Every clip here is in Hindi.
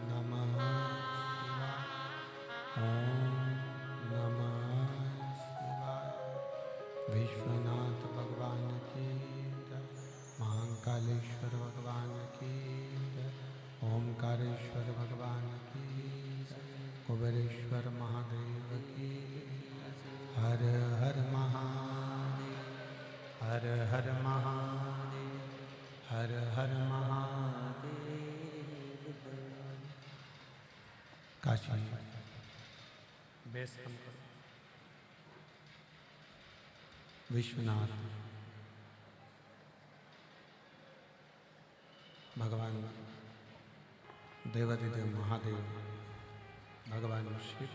नमः शिवाय। ओम नमः शिवाय। विश्वनाथ भगवान की जय। महाकालेश्वर भगवान की जय। ओमकारेश्वर भगवान की जय। कुबेरेश्वर महादेव की जय। हर हर महादेव। हर हर महादेव। हर हर महादेव। काशी बेस कम करो। विश्वनाथ भगवान देवाधिदेव महादेव भगवान शिव,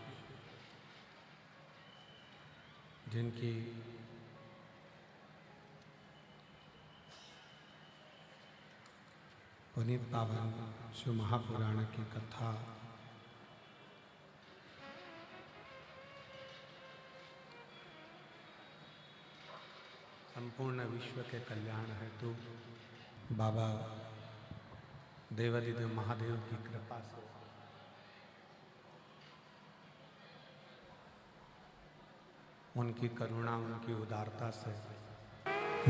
जिनकी पुनीत पावन शिव महापुराण की कथा संपूर्ण विश्व के कल्याण हेतु बाबा देवाधिदेव महादेव की कृपा से उनकी करुणा, उनकी उदारता से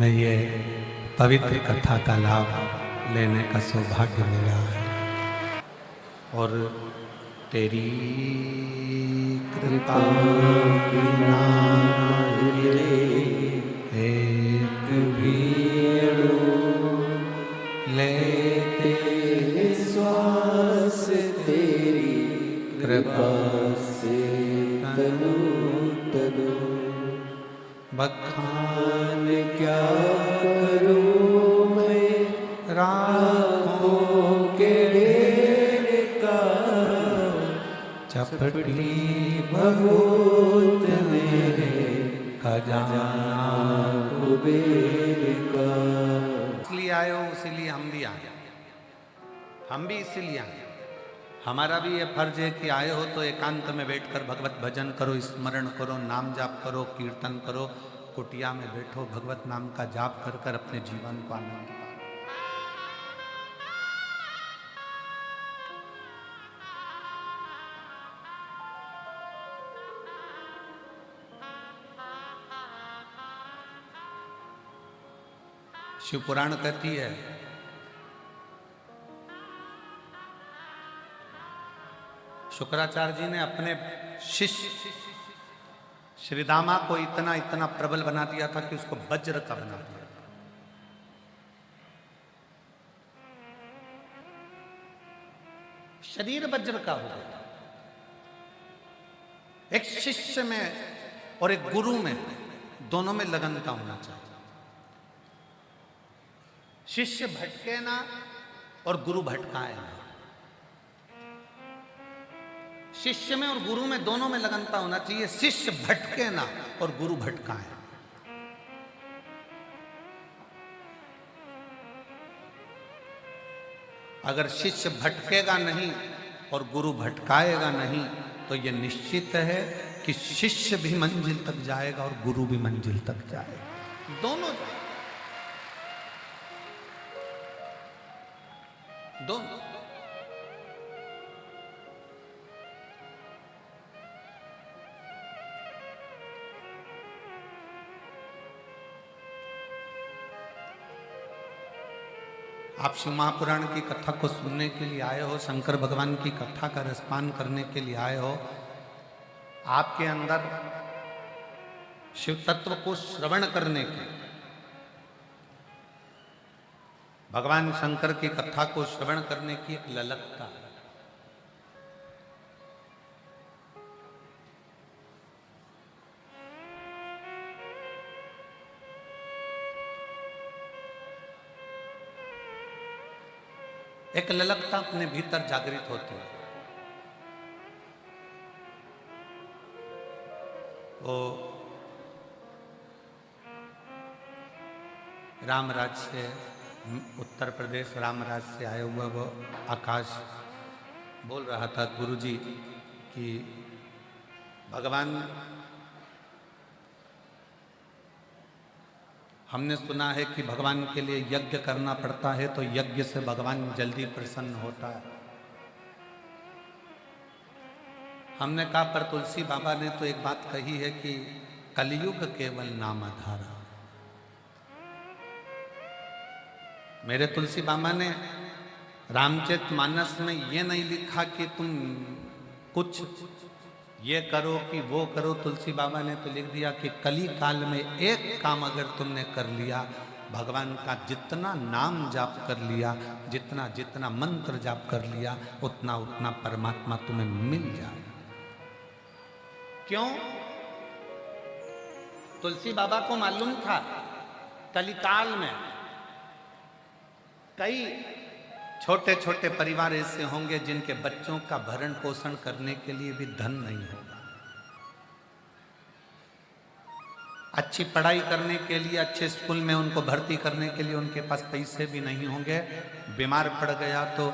मैं ये पवित्र कथा का लाभ लेने का सौभाग्य मिला है। और तेरी कृपा बिना एक भीड़ लेते श्वास तेरी कृपा से तनु तनु बखान क्या करूं मैं राखों के ढेर का चपटी भगवत मेरे खजाना कुबेर का। इसलिए आए हो, इसीलिए हम भी आए। हम भी इसीलिए आए। हमारा भी ये फर्ज है कि आए हो तो एकांत में बैठकर भगवत भजन करो, स्मरण करो, नाम जाप करो, कीर्तन करो, कुटिया में बैठो, भगवत नाम का जाप कर कर अपने जीवन को आनंद पाओ। शिव पुराण कहती है शुक्राचार्य जी ने अपने शिष्य श्रीदामा को इतना इतना प्रबल बना दिया था कि उसको वज्र का बना दिया। शरीर वज्र का हो गया। एक शिष्य में और एक गुरु में दोनों में लगन का होना चाहिए। शिष्य भटके ना और गुरु भटकाए ना। शिष्य में और गुरु में दोनों में लगनता होना चाहिए। शिष्य भटके ना और गुरु भटकाए। अगर शिष्य भटकेगा नहीं और गुरु भटकाएगा नहीं तो यह निश्चित है कि शिष्य भी मंजिल तक जाएगा और गुरु भी मंजिल तक जाएगा। दोनों दोनों आप शिव महापुराण की कथा को सुनने के लिए आए हो, शंकर भगवान की कथा का रसपान करने के लिए आए हो। आपके अंदर शिव तत्व को श्रवण करने की, भगवान शंकर की कथा को श्रवण करने की एक ललकता है। एक ललकता अपने भीतर जागृत होती है। वो रामराज से, उत्तर प्रदेश रामराज से आया हुआ वो आकाश बोल रहा था गुरुजी कि भगवान हमने सुना है कि भगवान के लिए यज्ञ करना पड़ता है तो यज्ञ से भगवान जल्दी प्रसन्न होता है। हमने कहा पर तुलसी बाबा ने तो एक बात कही है कि कलयुग केवल नाम आधारा। मेरे तुलसी बाबा ने रामचरितमानस में ये नहीं लिखा कि तुम कुछ ये करो कि वो करो। तुलसी बाबा ने तो लिख दिया कि कली काल में एक काम अगर तुमने कर लिया, भगवान का जितना नाम जाप कर लिया, जितना जितना मंत्र जाप कर लिया, उतना उतना परमात्मा तुम्हें मिल जाए। क्यों? तुलसी बाबा को मालूम था कलिकाल में कई छोटे छोटे परिवार ऐसे होंगे जिनके बच्चों का भरण पोषण करने के लिए भी धन नहीं होगा, अच्छी पढ़ाई करने के लिए अच्छे स्कूल में उनको भर्ती करने के लिए उनके पास पैसे भी नहीं होंगे, बीमार पड़ गया तो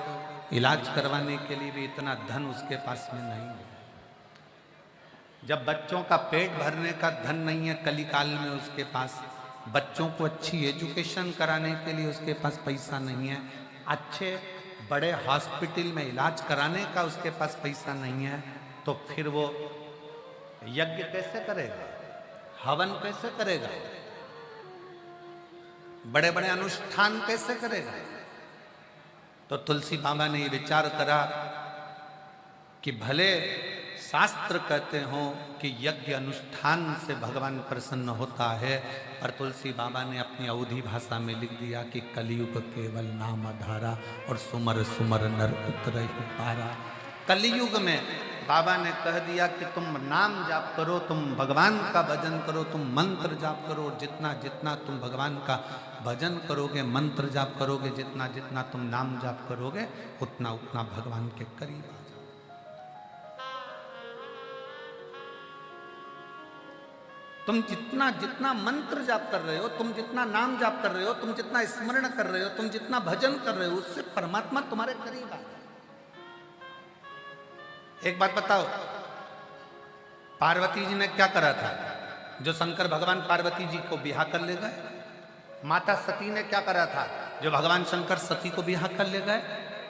इलाज करवाने के लिए भी इतना धन उसके पास में नहीं है। जब बच्चों का पेट भरने का धन नहीं है कलिकाल में उसके पास, बच्चों को अच्छी एजुकेशन कराने के लिए उसके पास पैसा नहीं है, अच्छे बड़े हॉस्पिटल में इलाज कराने का उसके पास पैसा नहीं है, तो फिर वो यज्ञ कैसे करेगा, हवन कैसे करेगा, बड़े बड़े अनुष्ठान कैसे करेगा? तो तुलसी बाबा ने ये विचार करा कि भले शास्त्र कहते हो कि यज्ञ अनुष्ठान से भगवान प्रसन्न होता है, पर तुलसी बाबा ने अपनी अवधी भाषा में लिख दिया कि कलयुग केवल नाम आधारा और सुमर सुमर नर उतरहि पारा। कलयुग में बाबा ने कह दिया कि तुम नाम जाप करो, तुम भगवान का भजन करो, तुम मंत्र जाप करो, और जितना जितना तुम भगवान का भजन करोगे, मंत्र जाप करोगे, जितना जितना तुम नाम जाप करोगे, उतना उतना भगवान के करीब आ जाओ। तुम जितना जितना मंत्र जाप कर रहे हो, तुम जितना नाम जाप कर रहे हो, तुम जितना स्मरण कर रहे हो, तुम जितना भजन कर रहे हो, उससे परमात्मा तुम्हारे करीब आ। एक बात बताओ, पार्वती जी ने क्या करा था जो शंकर भगवान पार्वती जी को बिहा कर ले गए? माता सती ने क्या करा था जो भगवान शंकर सती को बिहा कर ले गए?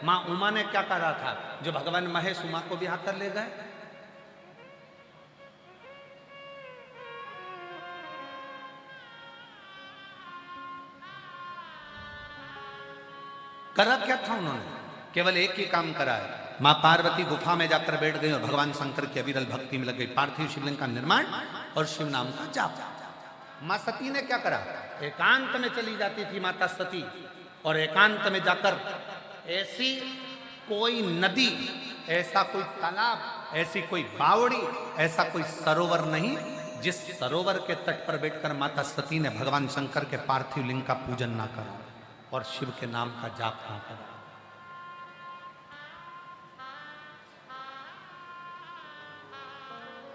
माँ उमा ने क्या करा था जो भगवान महेश उमा को बिहा कर ले गए? करा क्या था उन्होंने? केवल एक ही काम करा है। मां पार्वती गुफा में जाकर बैठ गई और भगवान शंकर की अविरल भक्ति में लग गई, पार्थिव शिवलिंग का निर्माण और शिव नाम का जाप। मां सती ने क्या करा? एकांत में चली जाती थी माता सती, और एकांत में जाकर ऐसी कोई नदी, ऐसा कोई तालाब, ऐसी कोई बावड़ी, ऐसा कोई सरोवर नहीं जिस सरोवर के तट पर बैठकर माता सती ने भगवान शंकर के पार्थिव लिंग का पूजन ना करा और शिव के नाम का जाप ना करा।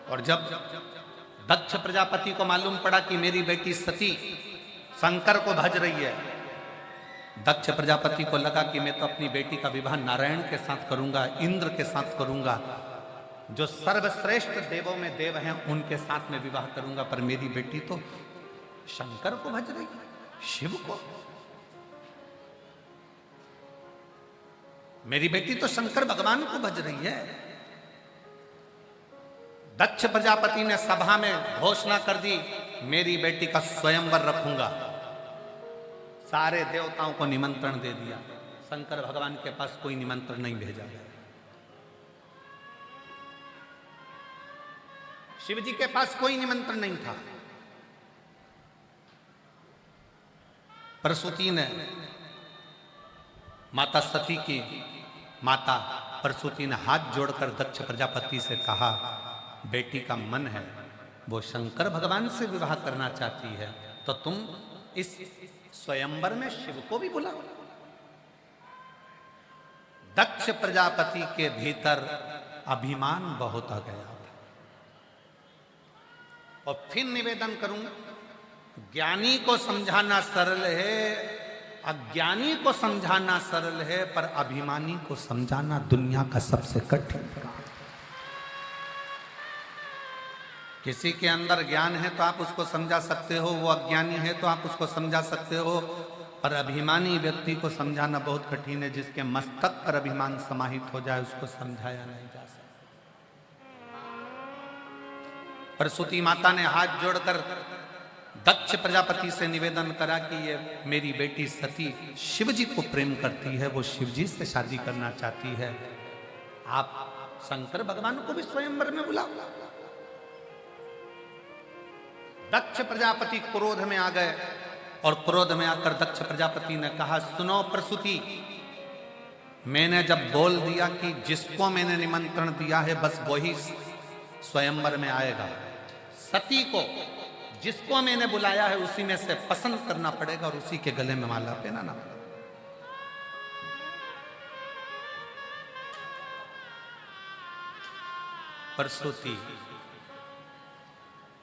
और जब दक्ष प्रजापति को मालूम पड़ा कि मेरी बेटी सती शंकर को भज रही है, दक्ष प्रजापति को लगा कि मैं तो अपनी बेटी का विवाह नारायण के साथ करूंगा, इंद्र के साथ करूंगा, जो सर्वश्रेष्ठ देवों में देव हैं उनके साथ में विवाह करूंगा, पर मेरी बेटी तो शंकर को भज रही है, शिव को। मेरी बेटी तो शंकर भगवान को भज रही है। दक्ष प्रजापति ने सभा में घोषणा कर दी, मेरी बेटी का स्वयंवर रखूंगा। सारे देवताओं को निमंत्रण दे दिया, शंकर भगवान के पास कोई निमंत्रण नहीं भेजा गया। शिव जी के पास कोई निमंत्रण नहीं था। प्रसूति ने, माता सती की माता प्रसूति ने हाथ जोड़कर दक्ष प्रजापति से कहा, बेटी का मन है वो शंकर भगवान से विवाह करना चाहती है, तो तुम इस स्वयंवर में शिव को भी बुलाओ। दक्ष प्रजापति के भीतर अभिमान बहुत आ गया था। और फिर निवेदन करूं, ज्ञानी को समझाना सरल है, अज्ञानी को समझाना सरल है, पर अभिमानी को समझाना दुनिया का सबसे कठिन काम। किसी के अंदर ज्ञान है तो आप उसको समझा सकते हो, वो अज्ञानी है तो आप उसको समझा सकते हो, पर अभिमानी व्यक्ति को समझाना बहुत कठिन है। जिसके मस्तक पर अभिमान समाहित हो जाए उसको समझाया नहीं जा सकता। प्रसूति माता ने हाथ जोड़कर दक्ष प्रजापति से निवेदन करा कि ये मेरी बेटी सती शिव जी को प्रेम करती है, वो शिव जी से शादी करना चाहती है, आप शंकर भगवान को भी स्वयंवर में बुलाओ। दक्ष प्रजापति क्रोध में आ गए और क्रोध में आकर दक्ष प्रजापति ने कहा, सुनो प्रसूति, मैंने जब बोल दिया कि जिसको मैंने निमंत्रण दिया है बस वही स्वयंवर में आएगा, सती को जिसको मैंने बुलाया है उसी में से पसंद करना पड़ेगा और उसी के गले में माला पहनाना पड़ेगा। प्रसूति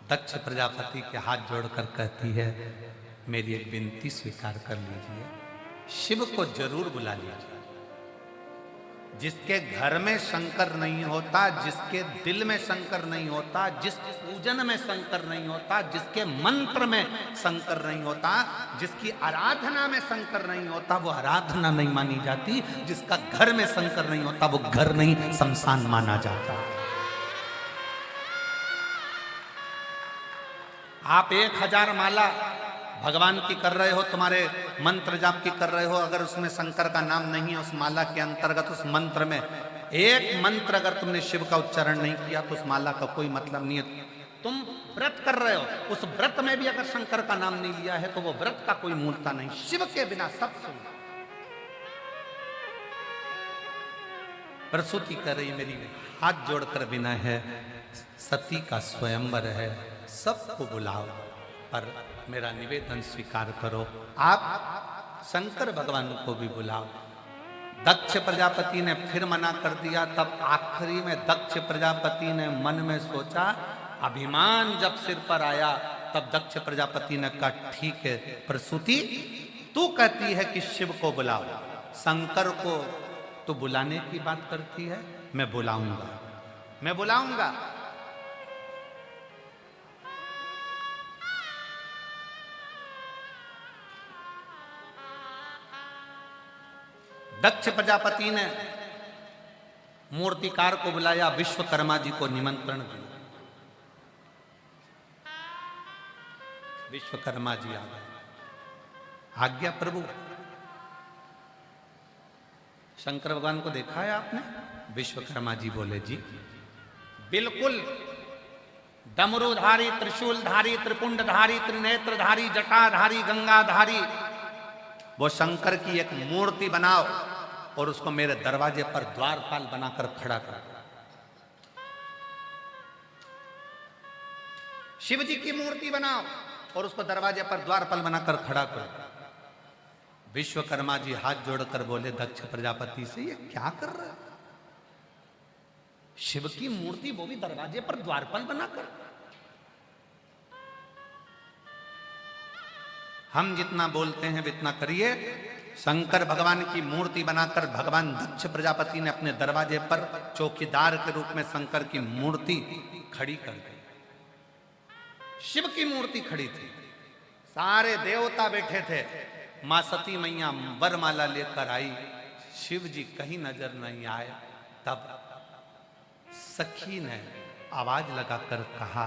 दक्ष प्रजापति के हाथ जोड़कर कहती है, मेरी एक विनती स्वीकार कर लीजिए, शिव को जरूर बुला लीजिए। जिसके घर में शंकर नहीं होता, जिसके दिल में शंकर नहीं होता, जिस पूजन में शंकर नहीं होता, जिसके मंत्र में शंकर नहीं होता, जिसकी आराधना में शंकर नहीं होता, वो आराधना नहीं मानी जाती। जिसका घर में शंकर नहीं होता वो घर नहीं शमशान माना जाता। आप 1000 माला भगवान की कर रहे हो, तुम्हारे मंत्र जाप की कर रहे हो, अगर उसमें शंकर का नाम नहीं है उस माला के अंतर्गत, उस मंत्र में एक मंत्र अगर तुमने शिव का उच्चारण नहीं किया तो उस माला का कोई मतलब नहीं है। तुम व्रत कर रहे हो, उस व्रत में भी अगर शंकर का नाम नहीं लिया है तो वो व्रत का कोई मूलता नहीं। शिव के बिना सब सुन। प्रसूति कर रही मेरी हाथ जोड़कर विनय है, सती का स्वयंवर है, सबको बुलाओ, पर मेरा निवेदन स्वीकार करो, आप शंकर भगवान को भी बुलाओ। दक्ष प्रजापति ने फिर मना कर दिया। तब आखिरी में दक्ष प्रजापति ने मन में सोचा, अभिमान जब सिर पर आया तब दक्ष प्रजापति ने कहा, ठीक है प्रसूति, तू कहती है कि शिव को बुलाओ, शंकर को तो बुलाने की बात करती है, मैं बुलाऊंगा, मैं बुलाऊंगा। दक्ष प्रजापति ने मूर्तिकार को बुलाया, विश्वकर्मा जी को निमंत्रण दिया। विश्वकर्मा जी आ गए, आज्ञा प्रभु। शंकर भगवान को देखा है आपने? विश्वकर्मा जी बोले, जी बिल्कुल, डमरूधारी, त्रिशूलधारी, त्रिपुंडधारी, त्रिनेत्रधारी, जटाधारी, गंगाधारी वो शंकर की एक मूर्ति बनाओ और उसको मेरे दरवाजे पर द्वारपाल बनाकर खड़ा कर। शिव जी की मूर्ति बनाओ और उसको दरवाजे पर द्वारपाल बनाकर खड़ा करो। विश्वकर्मा जी हाथ जोड़कर बोले दक्ष प्रजापति से, ये क्या कर रहा है? शिव की मूर्ति वो भी दरवाजे पर द्वारपाल बनाकर। हम जितना बोलते हैं इतना करिए। शंकर भगवान की मूर्ति बनाकर भगवान दक्ष प्रजापति ने अपने दरवाजे पर चौकीदार के रूप में शंकर की मूर्ति खड़ी कर दी। शिव की मूर्ति खड़ी थी, सारे देवता बैठे थे। मां सती मैया वरमाला लेकर आई, शिव जी कहीं नजर नहीं आए। तब सखी ने आवाज लगाकर कहा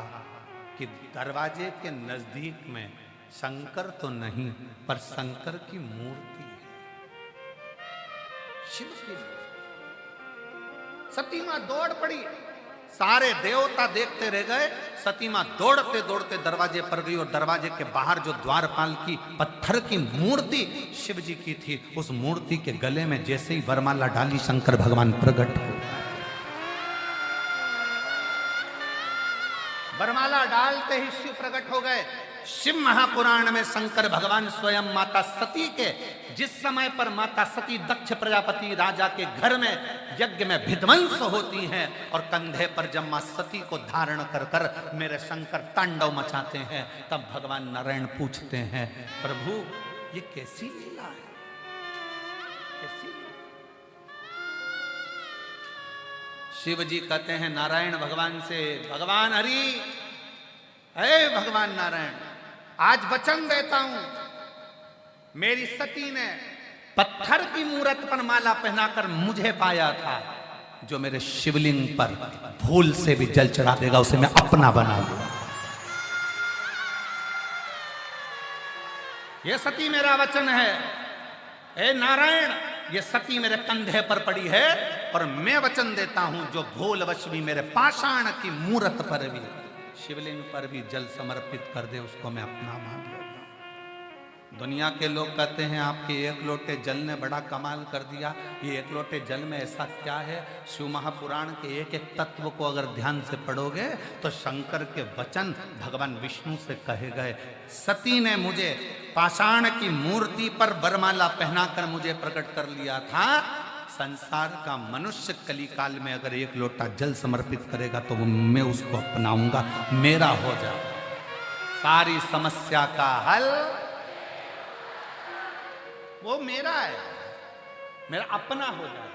कि दरवाजे के नजदीक में शंकर तो नहीं पर शंकर की मूर्ति है, शिव की। सती मां दौड़ पड़ी, सारे देवता देखते रह गए। सती मां दौड़ते दौड़ते दरवाजे पर गई और दरवाजे के बाहर जो द्वारपाल की पत्थर की मूर्ति शिव जी की थी, उस मूर्ति के गले में जैसे ही वरमाला डाली शंकर भगवान प्रकट हो। वरमाला डालते ही शिव प्रकट हो गए। शिव महापुराण में शंकर भगवान स्वयं माता सती के, जिस समय पर माता सती दक्ष प्रजापति राजा के घर में यज्ञ में विध्वंस होती हैं और कंधे पर जब मां सती को धारण कर कर मेरे शंकर तांडव मचाते हैं, तब भगवान नारायण पूछते हैं, प्रभु ये कैसी लीला है, कैसी? शिव जी कहते हैं नारायण भगवान से, भगवान हरि हे भगवान नारायण, आज वचन देता हूं, मेरी सती ने पत्थर की मूरत पर माला पहनाकर मुझे पाया था, जो मेरे शिवलिंग पर भूल से भी जल चढ़ा देगा उसे मैं अपना बना लूंगा। ये सती मेरा वचन है। हे नारायण, ये सती मेरे कंधे पर पड़ी है और मैं वचन देता हूं, जो भूलवश भी मेरे पाषाण की मूरत पर भी, शिवलिंग पर भी जल समर्पित कर दे, उसको मैं अपना मान लेता हूं। दुनिया के लोग कहते हैं आपके एक लोटे जल ने बड़ा कमाल कर दिया। ये एक लोटे जल में ऐसा क्या है? शिव महापुराण के एक एक तत्व को अगर ध्यान से पढ़ोगे तो शंकर के वचन भगवान विष्णु से कहे गए। सती ने मुझे पाषाण की मूर्ति पर वरमाला पहनाकर मुझे प्रकट कर लिया था। संसार का मनुष्य कलिकाल में अगर एक लोटा जल समर्पित करेगा तो वो मैं उसको अपनाऊंगा, मेरा हो जाए, सारी समस्या का हल वो मेरा है, मेरा अपना हो जाए।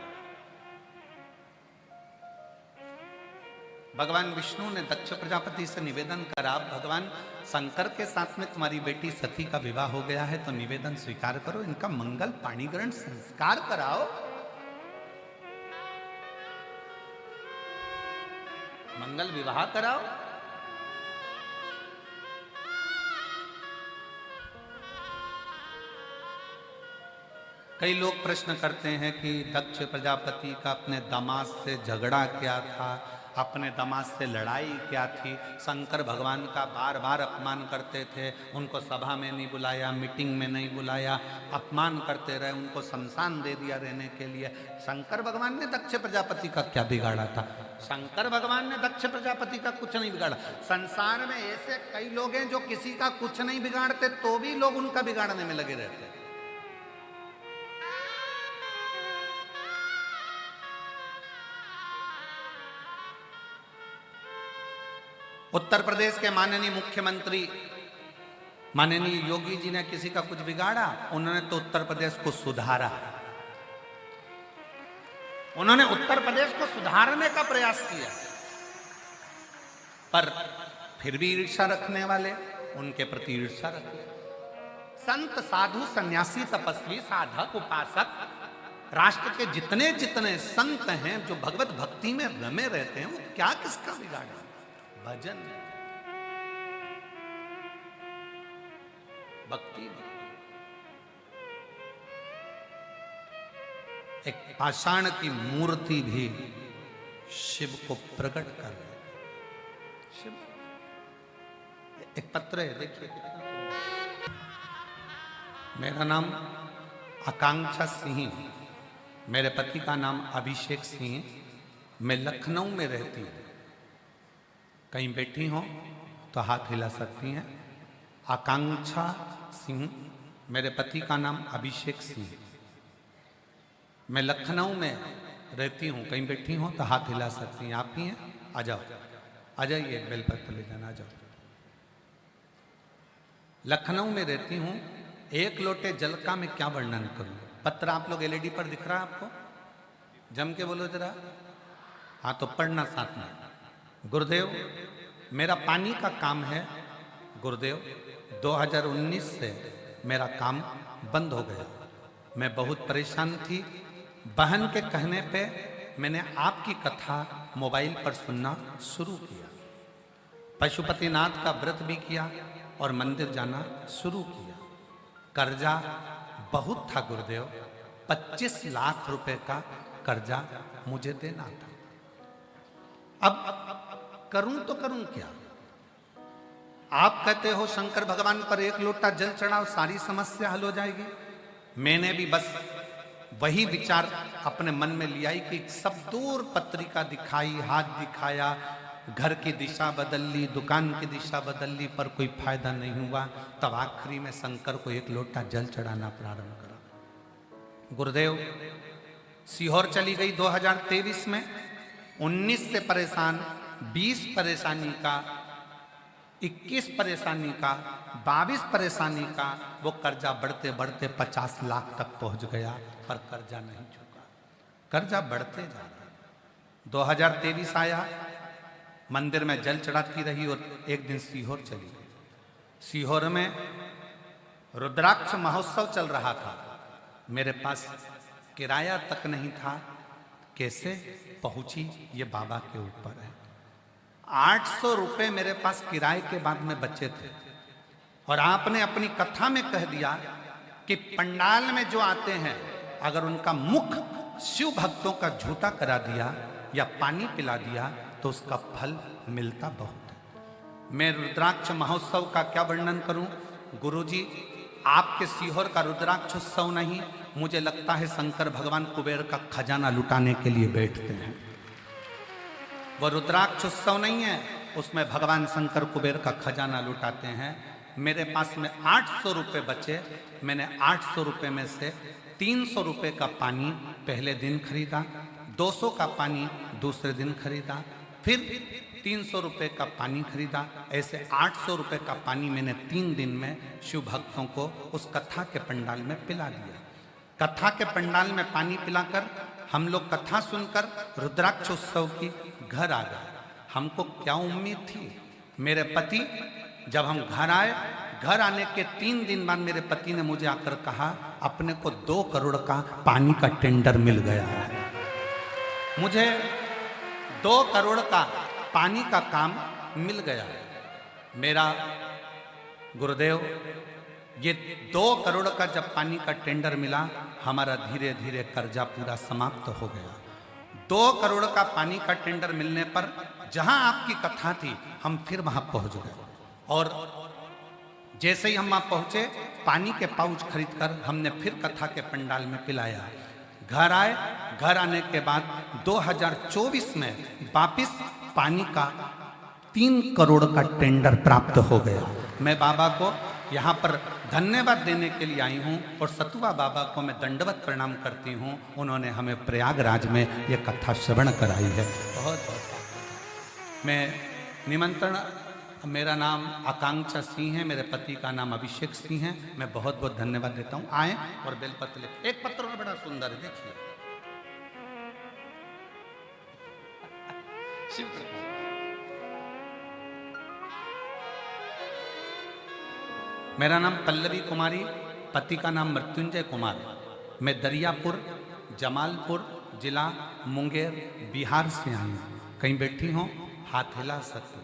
भगवान विष्णु ने दक्ष प्रजापति से निवेदन करा, भगवान शंकर के साथ में तुम्हारी बेटी सती का विवाह हो गया है तो निवेदन स्वीकार करो, इनका मंगल पाणिग्रहण संस्कार कराओ, मंगल विवाह कराओ। कई लोग प्रश्न करते हैं कि दक्ष प्रजापति का अपने दामाद से झगड़ा क्या था, अपने दामाद से लड़ाई क्या थी। शंकर भगवान का बार बार अपमान करते थे, उनको सभा में नहीं बुलाया, मीटिंग में नहीं बुलाया, अपमान करते रहे, उनको शमशान दे दिया रहने के लिए। शंकर भगवान ने दक्ष प्रजापति का क्या बिगाड़ा था? शंकर भगवान ने दक्ष प्रजापति का कुछ नहीं बिगाड़ा। संसार में ऐसे कई लोग हैं जो किसी का कुछ नहीं बिगाड़ते तो भी लोग उनका बिगाड़ने में लगे रहते हैं। उत्तर प्रदेश के माननीय मुख्यमंत्री माननीय योगी जी ने किसी का कुछ बिगाड़ा? उन्होंने तो उत्तर प्रदेश को सुधारा, उन्होंने उत्तर प्रदेश को सुधारने का प्रयास किया, पर फिर भी ईर्ष्या रखने वाले उनके प्रति ईर्ष्या रखते। संत साधु सन्यासी तपस्वी साधक उपासक राष्ट्र के जितने जितने संत हैं जो भगवत भक्ति में रमे रहते हैं, वो क्या किसका बिगाड़ा? भजन, भक्ति। एक पाषाण की मूर्ति भी शिव को प्रकट कर रही। शिव, एक पत्र है, देखिए कितना। मेरा नाम आकांक्षा सिंह, मेरे पति का नाम अभिषेक सिंह, मैं लखनऊ में रहती हूँ। कहीं बैठी हो तो हाथ हिला सकती हैं। आकांक्षा सिंह, मेरे पति का नाम अभिषेक सिंह, मैं लखनऊ में रहती हूँ। कहीं बैठी हो तो हाथ हिला सकती हैं। आप ही हैं? आ जाओ, आ जाइए, एक बेलपत्र ले जाना, आ जाओ। लखनऊ में रहती हूँ। एक लोटे जल का मैं क्या वर्णन करूँ? पत्र आप लोग एलईडी पर दिख रहा है आपको? जम के बोलो जरा। हाँ तो पढ़ना साथ में। गुरुदेव, मेरा पानी का काम है। गुरुदेव, 2019 से मेरा काम बंद हो गया। मैं बहुत परेशान थी। बहन के कहने पे मैंने आपकी कथा मोबाइल पर सुनना शुरू किया। पशुपतिनाथ का व्रत भी किया और मंदिर जाना शुरू किया। कर्जा बहुत था गुरुदेव, 25 लाख रुपए का कर्जा मुझे देना था। अब करूं तो करूं क्या? आप कहते हो शंकर भगवान पर एक लोटा जल चढ़ाओ, सारी समस्या हल हो जाएगी। मैंने भी बस वही विचार अपने मन में लिया कि सब दूर पत्रिका दिखाई, हाथ दिखाया, घर की दिशा बदल ली, दुकान की दिशा बदल ली, पर कोई फायदा नहीं हुआ। तब आखिरी में शंकर को एक लोटा जल चढ़ाना प्रारंभ करा। गुरुदेव, सीहोर चली गई 2023 में। 19 से परेशान, 20 परेशानी का, 21 परेशानी का, 22 परेशानी का, वो कर्जा बढ़ते बढ़ते 50 लाख तक पहुंच गया, पर कर्जा नहीं चुका। कर्जा बढ़ते जा रहा। 2023 आया, मंदिर में जल चढ़ाती रही और एक दिन सीहोर चली गई। सीहोर में रुद्राक्ष महोत्सव चल रहा था। मेरे पास किराया तक नहीं था। कैसे पहुंची ये बाबा के ऊपर है। 800 रुपए मेरे पास किराए के बाद में बचे थे और आपने अपनी कथा में कह दिया कि पंडाल में जो आते हैं अगर उनका मुख शिव भक्तों का झूठा करा दिया या पानी पिला दिया तो उसका फल मिलता बहुत है। मैं रुद्राक्ष महोत्सव का क्या वर्णन करूं। गुरुजी, आपके सीहोर का रुद्राक्ष उत्सव नहीं, मुझे लगता है शंकर भगवान कुबेर का खजाना लुटाने के लिए बैठते हैं। वो रुद्राक्ष उत्सव नहीं है, उसमें भगवान शंकर कुबेर का खजाना लुटाते हैं। मेरे पास में 800 रुपये बचे। मैंने 800 रुपये में से 300 रुपये का पानी पहले दिन खरीदा, 200 का पानी दूसरे दिन खरीदा, फिर 300 रुपये का पानी खरीदा। ऐसे 800 रुपये का पानी मैंने 3 दिन में शिव भक्तों को उस कथा के पंडाल में पिला दिया। कथा के पंडाल में पानी पिलाकर हम लोग कथा सुनकर रुद्राक्ष उत्सव की घर आ गए। हमको क्या उम्मीद थी। मेरे पति जब हम घर आए, घर आने के 3 दिन बाद मेरे पति ने मुझे आकर कहा, अपने को 2 करोड़ का पानी का टेंडर मिल गया है। मुझे 2 करोड़ का पानी का काम मिल गया। मेरा गुरुदेव, ये 2 करोड़ का जब पानी का टेंडर मिला, हमारा धीरे धीरे कर्जा पूरा समाप्त हो गया। 2 करोड़ का पानी का टेंडर मिलने पर जहां आपकी कथा थी, हम फिर वहां पहुंच गए और जैसे ही हम वहां पहुंचे, पानी के पाउच खरीदकर हमने फिर कथा के पंडाल में पिलाया। घर आए, घर आने के बाद 2024 में वापिस पानी का 3 करोड़ का टेंडर प्राप्त हो गया। मैं बाबा को यहाँ पर धन्यवाद देने के लिए आई हूँ और सतुआ बाबा को मैं दंडवत प्रणाम करती हूँ। उन्होंने हमें प्रयागराज में ये कथा श्रवण कराई है। बहुत बहुत मैं निमंत्रण, मेरा नाम आकांक्षा सिंह है, मेरे पति का नाम अभिषेक सिंह है। मैं बहुत बहुत धन्यवाद देता हूँ। आए और बेलपत्र ले। एक पत्र और बड़ा सुंदर है, देखिए। मेरा नाम पल्लवी कुमारी, पति का नाम मृत्युंजय कुमार। मैं दरियापुर, जमालपुर जिला मुंगेर, बिहार से आई हूँ। कहीं बैठी हो हाथ हिला सकती।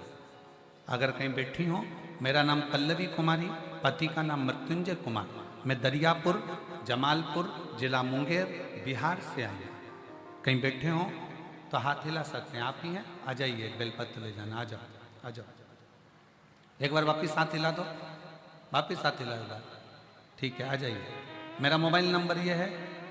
अगर कहीं बैठी हो, मेरा नाम पल्लवी कुमारी, पति का नाम मृत्युंजय कुमार। मैं दरियापुर, जमालपुर जिला मुंगेर, बिहार से आई हूँ। कहीं बैठे हो तो हाथ हिला सकते हैं। आप ही हैं, आ जाइए, बेलपत्र ले जाना। आ जाओ, आ जाओ। एक बार वापिस हाथ हिला दो, वापिस हाथ हिला दो। ठीक है, आ जाइए। मेरा मोबाइल नंबर ये है।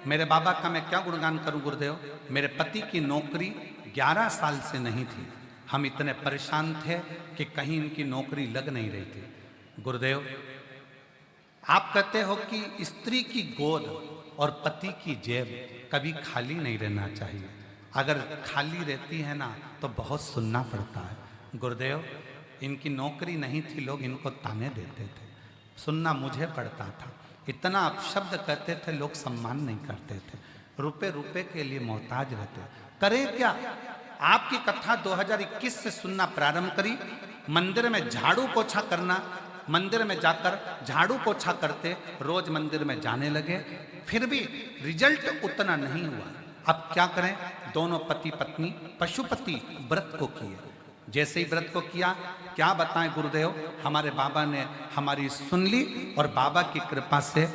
मेरे बाबा का मैं क्या गुणगान करूं गुरुदेव। मेरे पति की नौकरी 11 साल से नहीं थी। हम इतने परेशान थे कि कहीं इनकी नौकरी लग नहीं रही थी। गुरुदेव, आप कहते हो कि स्त्री की गोद और पति की जेब कभी खाली नहीं रहना चाहिए। अगर खाली रहती है ना तो बहुत सुनना पड़ता है। गुरुदेव, इनकी नौकरी नहीं थी, लोग इनको ताने देते थे, सुनना मुझे पड़ता था। इतना अपशब्द कहते थे, लोग सम्मान नहीं करते थे। रुपए रुपए के लिए मोहताज रहते। करें क्या। आपकी कथा 2021 से सुनना प्रारंभ करी। मंदिर में झाड़ू पोछा करना, मंदिर में जाकर झाड़ू पोछा करते, रोज मंदिर में जाने लगे। फिर भी रिजल्ट उतना नहीं हुआ। अब क्या करें। दोनों पति पत्नी पशुपति व्रत को किए। जैसे ही व्रत को किया, क्या बताएं गुरुदेव, हमारे बाबा ने हमारी सुन ली और बाबा की कृपा से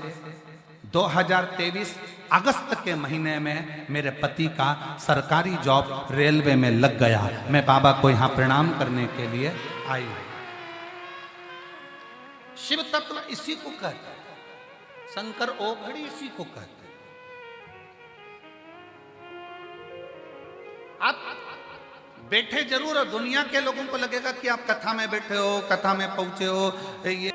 2023 अगस्त के महीने में मेरे पति का सरकारी जॉब रेलवे में लग गया। मैं बाबा को यहाँ प्रणाम करने के लिए आई हूँ। शिव तत्व इसी को कहते हैं, शंकर ओघड़ी इसी को कहते हैं। आप बैठे जरूर हो, दुनिया के लोगों को लगेगा कि आप कथा में बैठे हो, कथा में पहुंचे हो। ये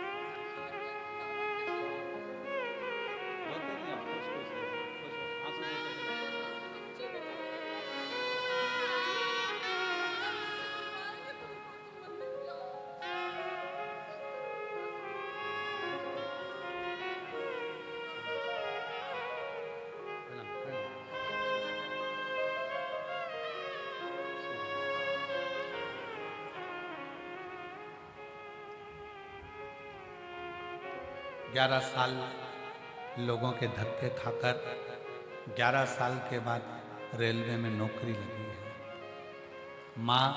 11 साल लोगों के धक्के खाकर 11 साल के बाद रेलवे में नौकरी लगी है। माँ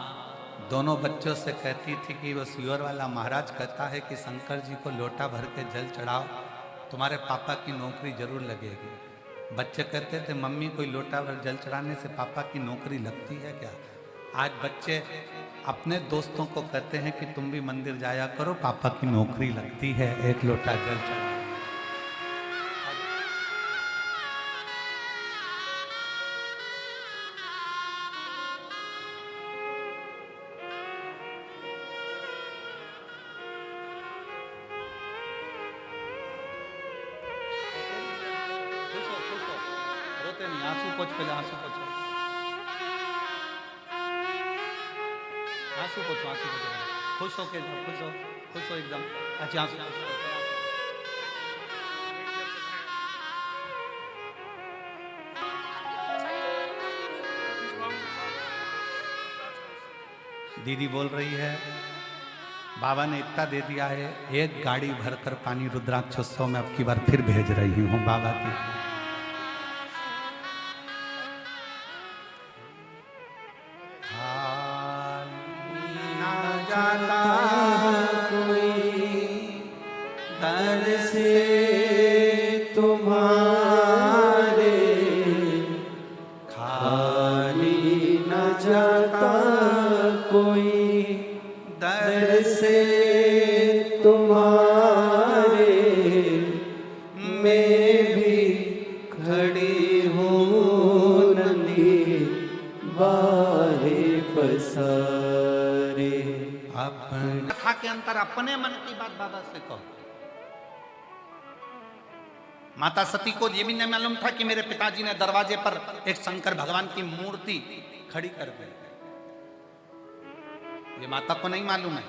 दोनों बच्चों से कहती थी कि वो सियोर वाला महाराज कहता है कि शंकर जी को लोटा भर के जल चढ़ाओ, तुम्हारे पापा की नौकरी जरूर लगेगी। बच्चे कहते थे मम्मी कोई लोटा भर जल चढ़ाने से पापा की नौकरी लगती है क्या? आज बच्चे अपने दोस्तों को कहते हैं कि तुम भी मंदिर जाया करो, पापा की नौकरी लगती है एक लोटा जल चढ़ाओ। नहीं, आंसू पोछ, पहले आंसू पोछो, आंसू पोछो, आंसू पोछो, खुश हो के जाओ, खुश हो एकदम। अच्छा आंसू दीदी बोल रही है बाबा ने इतना दे दिया है, एक गाड़ी भरकर पानी रुद्राक्षोत्सव में अब की बार फिर भेज रही हूँ बाबा की। कथा के अंतर अपने मन की बात बाबा से कहो। माता सती को ये भी नहीं मालूम था कि मेरे पिताजी ने दरवाजे पर एक शंकर भगवान की मूर्ति खड़ी कर दी। ये माता को नहीं मालूम है।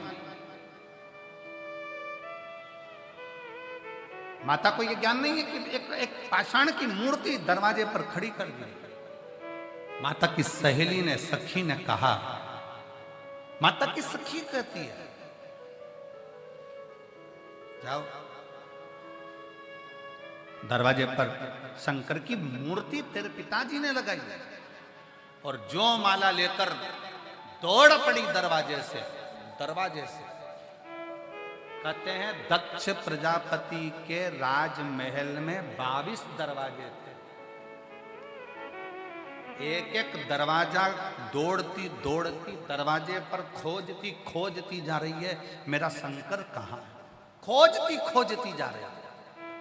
माता को ये ज्ञान नहीं है कि एक पाषाण की मूर्ति दरवाजे पर खड़ी कर दी। माता की सहेली ने, सखी ने कहा, माता की सखी कहती है जाओ दरवाजे पर शंकर की मूर्ति तेरे पिताजी ने लगाई है। और जो माला लेकर दौड़ पड़ी दरवाजे से। कहते हैं दक्ष प्रजापति के राजमहल में 22 दरवाजे थे। एक एक दरवाजा दौड़ती दरवाजे पर खोजती जा रही है, मेरा शंकर कहाँ है? खोजती जा रही है।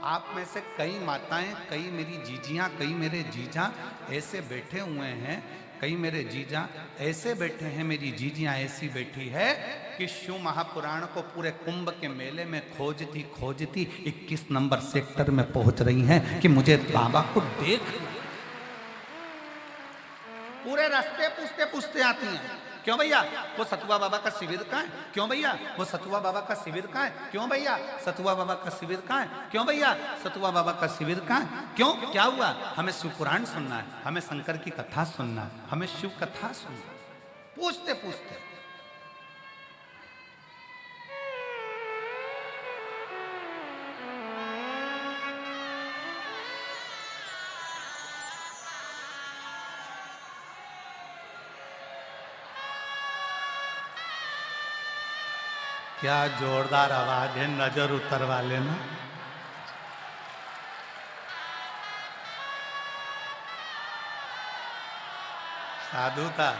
आप में से कई माताएं, कई मेरी जीजियां, कई मेरे जीजा ऐसे बैठे हुए हैं, कई मेरे जीजा ऐसे बैठे हैं, मेरी जीजियां ऐसी बैठी है कि शिव महापुराण को पूरे कुंभ के मेले में खोजती 21 नंबर सेक्टर में पहुंच रही हैं कि मुझे बाबा को देख। पूरे रास्ते पूछते आती हैं, क्यों भैया वो सतुआ बाबा का शिविर कहाँ है? क्यों भैया वो सतुआ बाबा का शिविर कहाँ है? क्यों भैया सतुआ बाबा का शिविर कहाँ है? क्यों भैया सतुआ बाबा का शिविर कहाँ है? क्यों, क्या हुआ? हमें शिव पुराण सुनना है, हमें शंकर की कथा सुनना है, हमें शिव कथा सुनना है। पूछते क्या जोरदार आवाज है, नजर उतरवा लेना। साधु का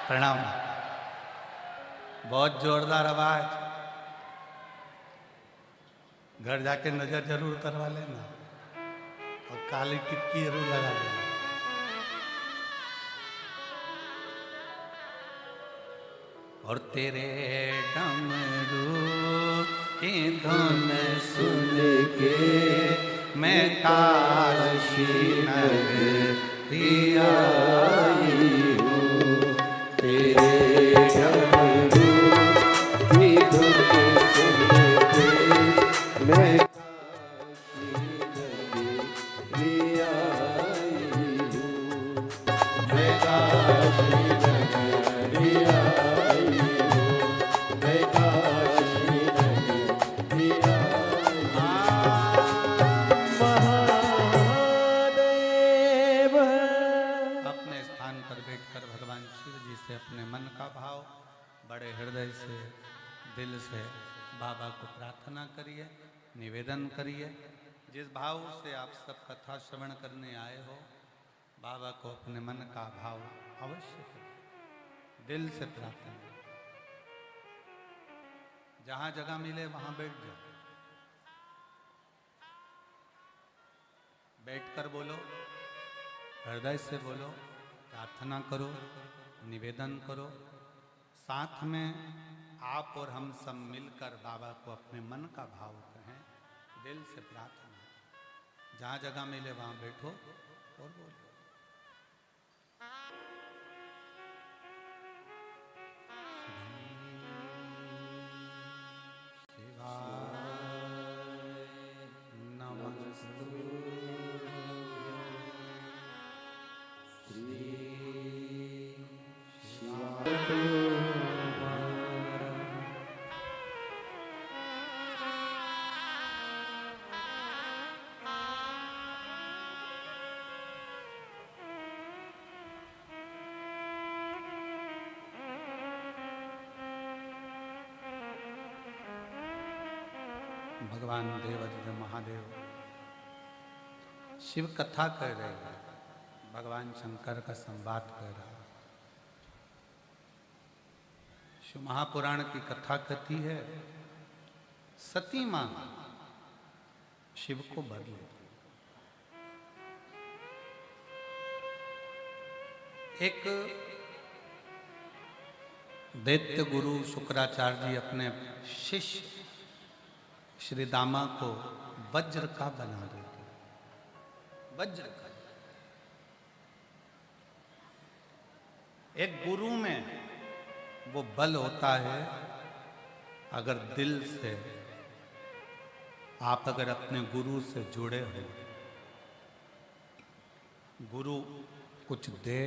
प्रणाम। बहुत जोरदार आवाज, घर जाके नजर जरूर उतरवा लेना और काली टिक्की जरूर लगा लेना। और तेरे डमरू की धुन सुन के मैं काशी नगरी आई हूँ। तेरे डमरू की धुन सुन के मैं काशी नगरी आई हूँ। मैं काशी नगरी बैठकर भगवान शिव जी से अपने मन का भाव बड़े हृदय से, दिल से बाबा को प्रार्थना करिए, निवेदन करिए। जिस भाव से आप सब कथा श्रवण करने आए हो, बाबा को अपने मन का भाव अवश्य करिए, दिल से प्रार्थना। जहां जगह मिले वहां बैठ जाओ, बैठकर बोलो, हृदय से बोलो, प्रार्थना करो, निवेदन करो। साथ में आप और हम सब मिलकर बाबा को अपने मन का भाव कहें, दिल से प्रार्थना। जहाँ जगह मिले वहाँ बैठो और बोलो। भगवान देवाधिदेव महादेव शिव कथा कह रहे हैं, भगवान शंकर का संवाद कह रहा है। शिव महापुराण की कथा कहती है, सती मां शिव को वर लेती। एक दैत्य गुरु शुक्राचार्य जी अपने शिष्य श्री दामा को वज्र का बना देते। वज्र का एक गुरु में वो बल होता है, अगर दिल से आप अगर अपने गुरु से जुड़े हो, गुरु कुछ दे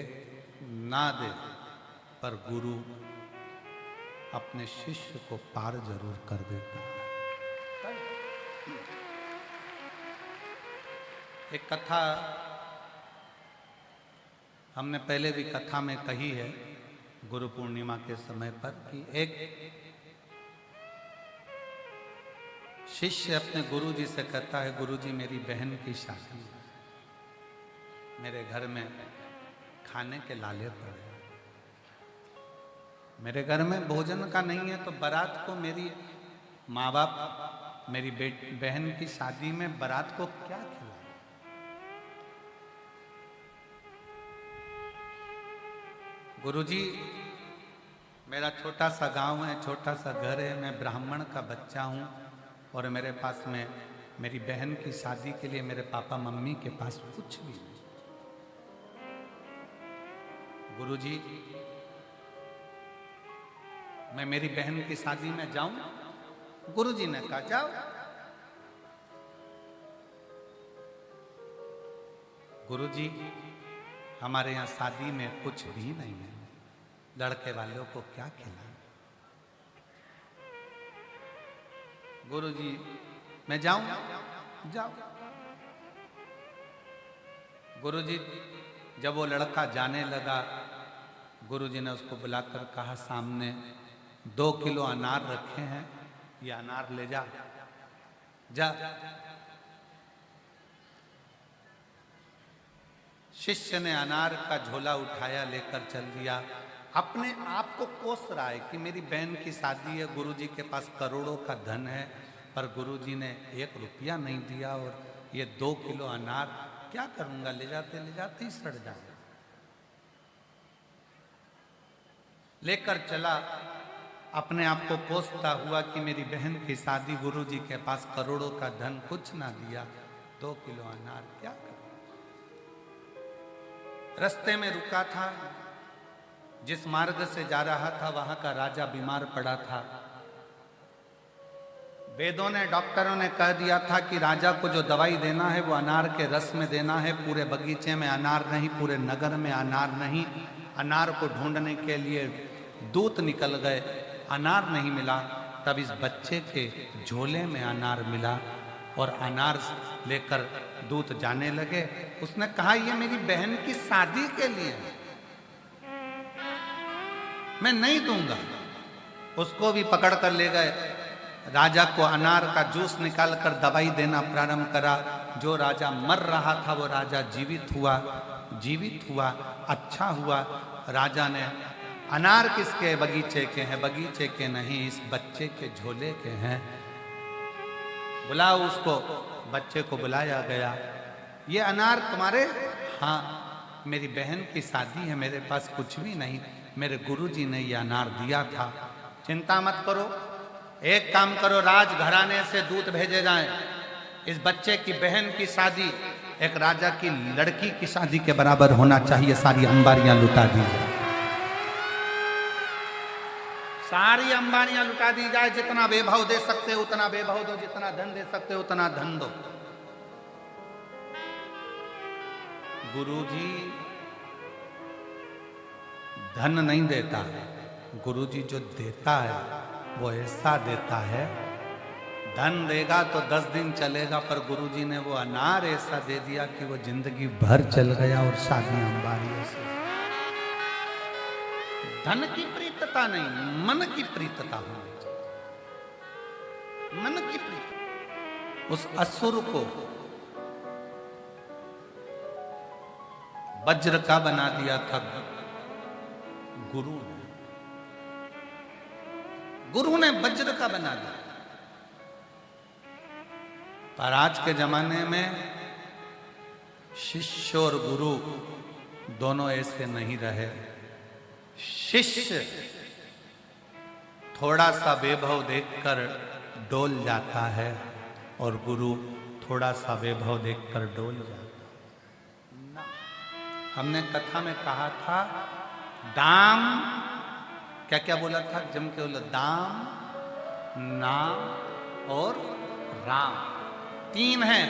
ना दे, पर गुरु अपने शिष्य को पार जरूर कर देता है। एक कथा हमने पहले भी कथा में कही है, गुरु पूर्णिमा के समय पर, कि एक शिष्य अपने गुरु जी से कहता है, गुरु जी मेरी बहन की शादी है, मेरे घर में खाने के लाले पड़े, मेरे घर में भोजन का नहीं है, तो बारात को मेरी माँ बाप मेरी बहन की शादी में बारात को क्या खिलाए। गुरुजी मेरा छोटा सा गांव है, छोटा सा घर है, मैं ब्राह्मण का बच्चा हूँ और मेरे पास में मेरी बहन की शादी के लिए मेरे पापा मम्मी के पास कुछ भी नहीं। गुरुजी मैं मेरी बहन की शादी में जाऊं? गुरुजी ने कहा जाओ। गुरुजी हमारे यहाँ शादी में कुछ भी नहीं है, लड़के वालों को क्या खिलाएं? गुरुजी मैं जाऊं? जाओ। गुरुजी जब वो लड़का जाने लगा, गुरुजी ने उसको बुलाकर कहा, सामने 2 किलो अनार रखे हैं, ये अनार ले जा। शिष्य ने अनार का झोला उठाया, लेकर चल दिया। अपने आप को कोस रहा है कि मेरी बहन की शादी है, गुरुजी के पास करोड़ों का धन है, पर गुरुजी ने 1 रुपया नहीं दिया, और ये 2 किलो अनार क्या करूंगा, ले जाते ही सड़ जाए। लेकर चला, अपने आप को कोसता हुआ कि मेरी बहन की शादी, गुरुजी के पास करोड़ों का धन, कुछ ना दिया, 2 किलो अनार क्या करूं। रास्ते में रुका था, जिस मार्ग से जा रहा था वहां का राजा बीमार पड़ा था। वेदों ने, डॉक्टरों ने कह दिया था कि राजा को जो दवाई देना है वो अनार के रस में देना है। पूरे बगीचे में अनार नहीं, पूरे नगर में अनार नहीं। अनार को ढूंढने के लिए दूत निकल गए, अनार नहीं मिला। तब इस बच्चे के झोले में अनार मिला, और अनार लेकर दूत जाने लगे। उसने कहा, ये मेरी बहन की शादी के लिए है, मैं नहीं दूंगा। उसको भी पकड़ कर ले गए। राजा को अनार का जूस निकाल कर दवाई देना प्रारंभ करा। जो राजा मर रहा था वो राजा जीवित हुआ, अच्छा हुआ। राजा ने, अनार किसके बगीचे के हैं? बगीचे के नहीं, इस बच्चे के झोले के हैं। बुलाओ उसको। बच्चे को बुलाया गया। ये अनार तुम्हारे? हाँ, मेरी बहन की शादी है, मेरे पास कुछ भी नहीं, मेरे गुरुजी ने ये अनार दिया था। चिंता मत करो, एक काम करो, राजघराने से दूत भेजे जाएं। इस बच्चे की बहन की शादी एक राजा की लड़की की शादी के बराबर होना चाहिए। सारी अंबारियां लुटा दी जाए, सारी अंबारियां लुटा दी जाए। जितना वैभव दे सकते हो उतना वैभव दो, जितना धन दे सकते हो उतना धन दो। गुरुजी धन नहीं देता, गुरुजी जो देता है वो ऐसा देता है, धन देगा तो 10 दिन चलेगा, पर गुरुजी ने वो अनार ऐसा दे दिया कि वो जिंदगी भर चल गया। और शादी अंबारियों से। धन की प्रीतता नहीं, मन की प्रीतता होनी चाहिए। मन की प्रीतता। उस असुर को वज्र का बना दिया था गुरु ने वज्र का बना दिया। पर आज के जमाने में शिष्य और गुरु दोनों ऐसे नहीं रहे। शिष्य थोड़ा सा वैभव देखकर डोल जाता है और गुरु थोड़ा सा वैभव देखकर डोल जाता है। हमने कथा में कहा था, दाम, क्या क्या बोला था? जम के बोला, दाम, नाम और राम, 3 हैं।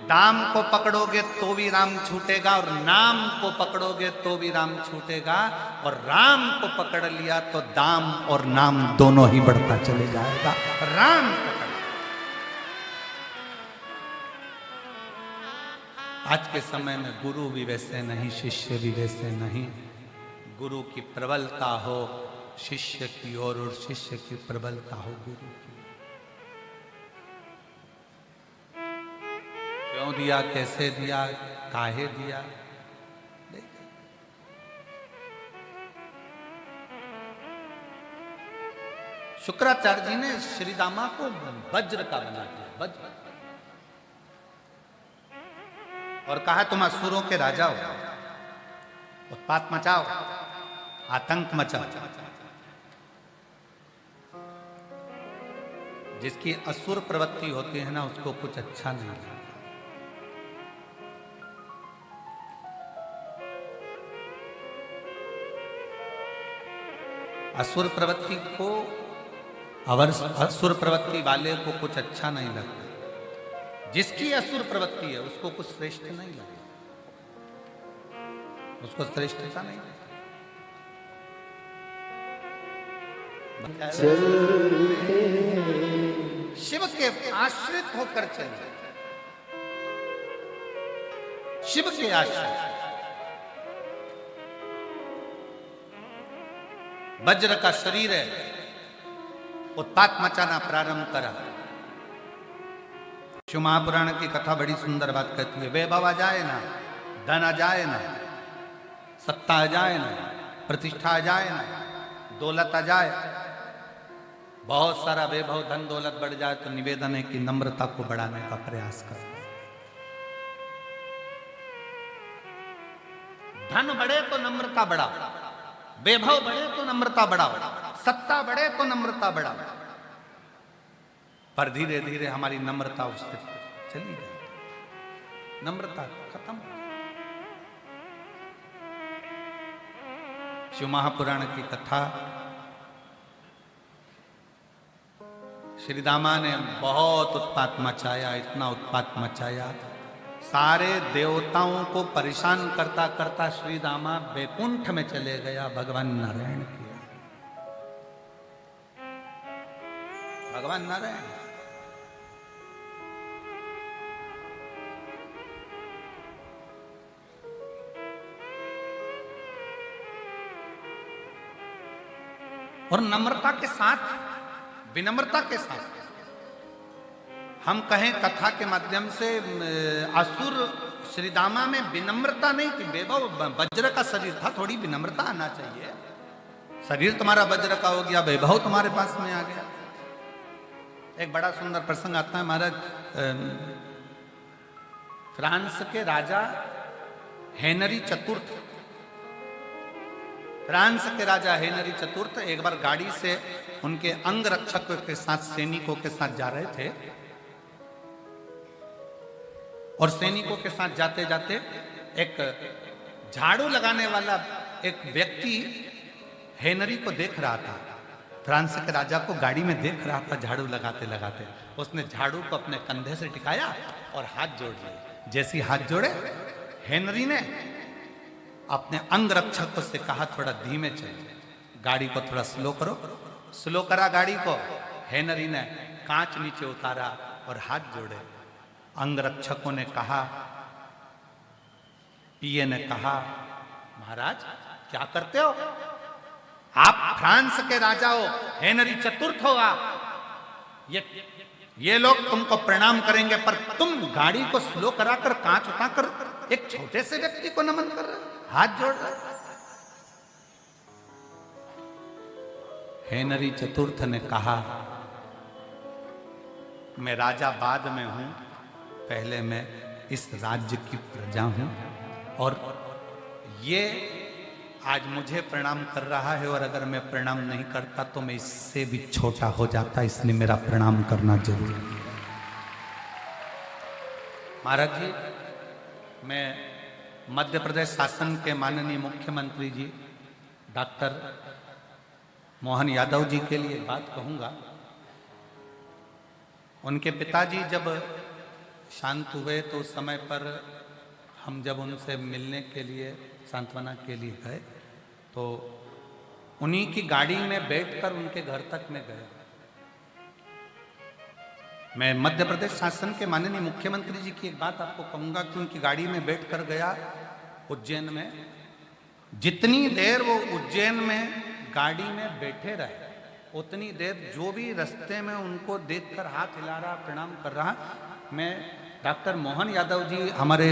दाम को पकड़ोगे तो भी राम छूटेगा, और नाम को पकड़ोगे तो भी राम छूटेगा, और राम को पकड़ लिया तो दाम और नाम दोनों ही बढ़ता चले जाएगा। राम पकड़। आज के समय में गुरु भी वैसे नहीं, शिष्य भी वैसे नहीं। गुरु की प्रबलता हो शिष्य की ओर, और शिष्य की प्रबलता हो गुरु की। क्यों दिया, कैसे दिया, काहे दिया? शुक्राचार्य जी ने श्री दामा को वज्र का बना दिया, वज्र, और कहा तुम असुरों के राजा हो, उत्पात मचाओ, आतंक मचाओ। जिसकी असुर प्रवृत्ति होती है ना, उसको कुछ अच्छा नहीं लगता। असुर प्रवृत्ति को, असुर प्रवृत्ति वाले को कुछ अच्छा नहीं लगता। जिसकी असुर प्रवृत्ति है उसको कुछ श्रेष्ठ नहीं लगता, उसको श्रेष्ठता नहीं लगती। शिव के आश्रित होकर चले, शिव के आश्रित। वज्र का शरीर है, उत्पात मचाना प्रारंभ करा। शिव महापुराण की कथा बड़ी सुंदर बात कहती है, वैभव आ जाए ना, धन आ जाए ना, सत्ता आ जाए ना, प्रतिष्ठा आ जाए ना, दौलत आ जाए, बहुत सारा वैभव धन दौलत बढ़ जाए, तो निवेदन है कि नम्रता को बढ़ाने का प्रयास करें। धन बढ़े तो नम्रता बढ़ाओ, वैभव बढ़े तो नम्रता बढ़ाओ, सत्ता बढ़े तो नम्रता बढ़ाओ। पर धीरे धीरे हमारी नम्रता उससे चली जाएगी, नम्रता खत्म। शिव महापुराण की कथा, श्री दामा ने बहुत उत्पात मचाया, इतना उत्पात मचाया, सारे देवताओं को परेशान करता करता श्री दामा वैकुंठ में चले गया भगवान नारायण की। भगवान नारायण और नम्रता के साथ, विनम्रता के साथ हम कहें कथा के माध्यम से, असुर श्रीदामा में विनम्रता नहीं थी, वैभव वज्र का शरीर था, थोड़ी विनम्रता आना चाहिए। शरीर तुम्हारा वज्र का हो गया, वैभव तुम्हारे पास में आ गया। एक बड़ा सुंदर प्रसंग आता है महाराज, फ्रांस के राजा हेनरी चतुर्थ, फ्रांस के राजा हेनरी चतुर्थ एक बार गाड़ी से उनके अंग रक्षकों के साथ, सैनिकों के साथ जा रहे थे, और सैनिकों के साथ जाते जाते एक झाड़ू लगाने वाला एक व्यक्ति हेनरी को देख रहा था। फ्रांस के राजा को गाड़ी में देख रहा था झाड़ू लगाते लगाते। उसने झाड़ू को अपने कंधे से टिकाया और हाथ जोड़ लिए। जैसे ही हाथ जोड़े, हेनरी ने अपने अंग रक्षकों से कहा थोड़ा धीमे चलिए, गाड़ी को थोड़ा स्लो करो। स्लो करा गाड़ी को। हेनरी ने कांच नीचे उतारा और हाथ जोड़े। अंग रक्षकों ने कहा, पीए ने कहा, महाराज क्या करते हो आप? फ्रांस के राजा हो, हेनरी चतुर्थ हो आप। ये लोग तुमको प्रणाम करेंगे, पर तुम गाड़ी को स्लो कराकर, कांच उतारकर एक छोटे से व्यक्ति को नमन कर रहे, हाथ जोड़ रहे। हेनरी चतुर्थ ने कहा, मैं राजा बाद में हूं, पहले मैं इस राज्य की प्रजा हूं, और ये आज मुझे प्रणाम कर रहा है, और अगर मैं प्रणाम नहीं करता तो मैं इससे भी छोटा हो जाता, इसलिए मेरा प्रणाम करना जरूरी है। महाराज जी, मैं मध्य प्रदेश शासन के माननीय मुख्यमंत्री जी डॉक्टर मोहन यादव जी के लिए बात कहूंगा। उनके पिताजी जब शांत हुए तो उस समय पर हम जब उनसे मिलने के लिए, सांत्वना के लिए गए, तो उन्हीं की गाड़ी में बैठकर उनके घर तक में गए। मैं मध्य प्रदेश शासन के माननीय मुख्यमंत्री जी की एक बात आपको कहूंगा कि उनकी गाड़ी में बैठकर गया उज्जैन में। जितनी देर वो उज्जैन में गाड़ी में बैठे रहे, उतनी देर जो भी रास्ते में उनको देखकर हाथ हिला रहा, प्रणाम कर रहा, मैं डॉक्टर मोहन यादव जी हमारे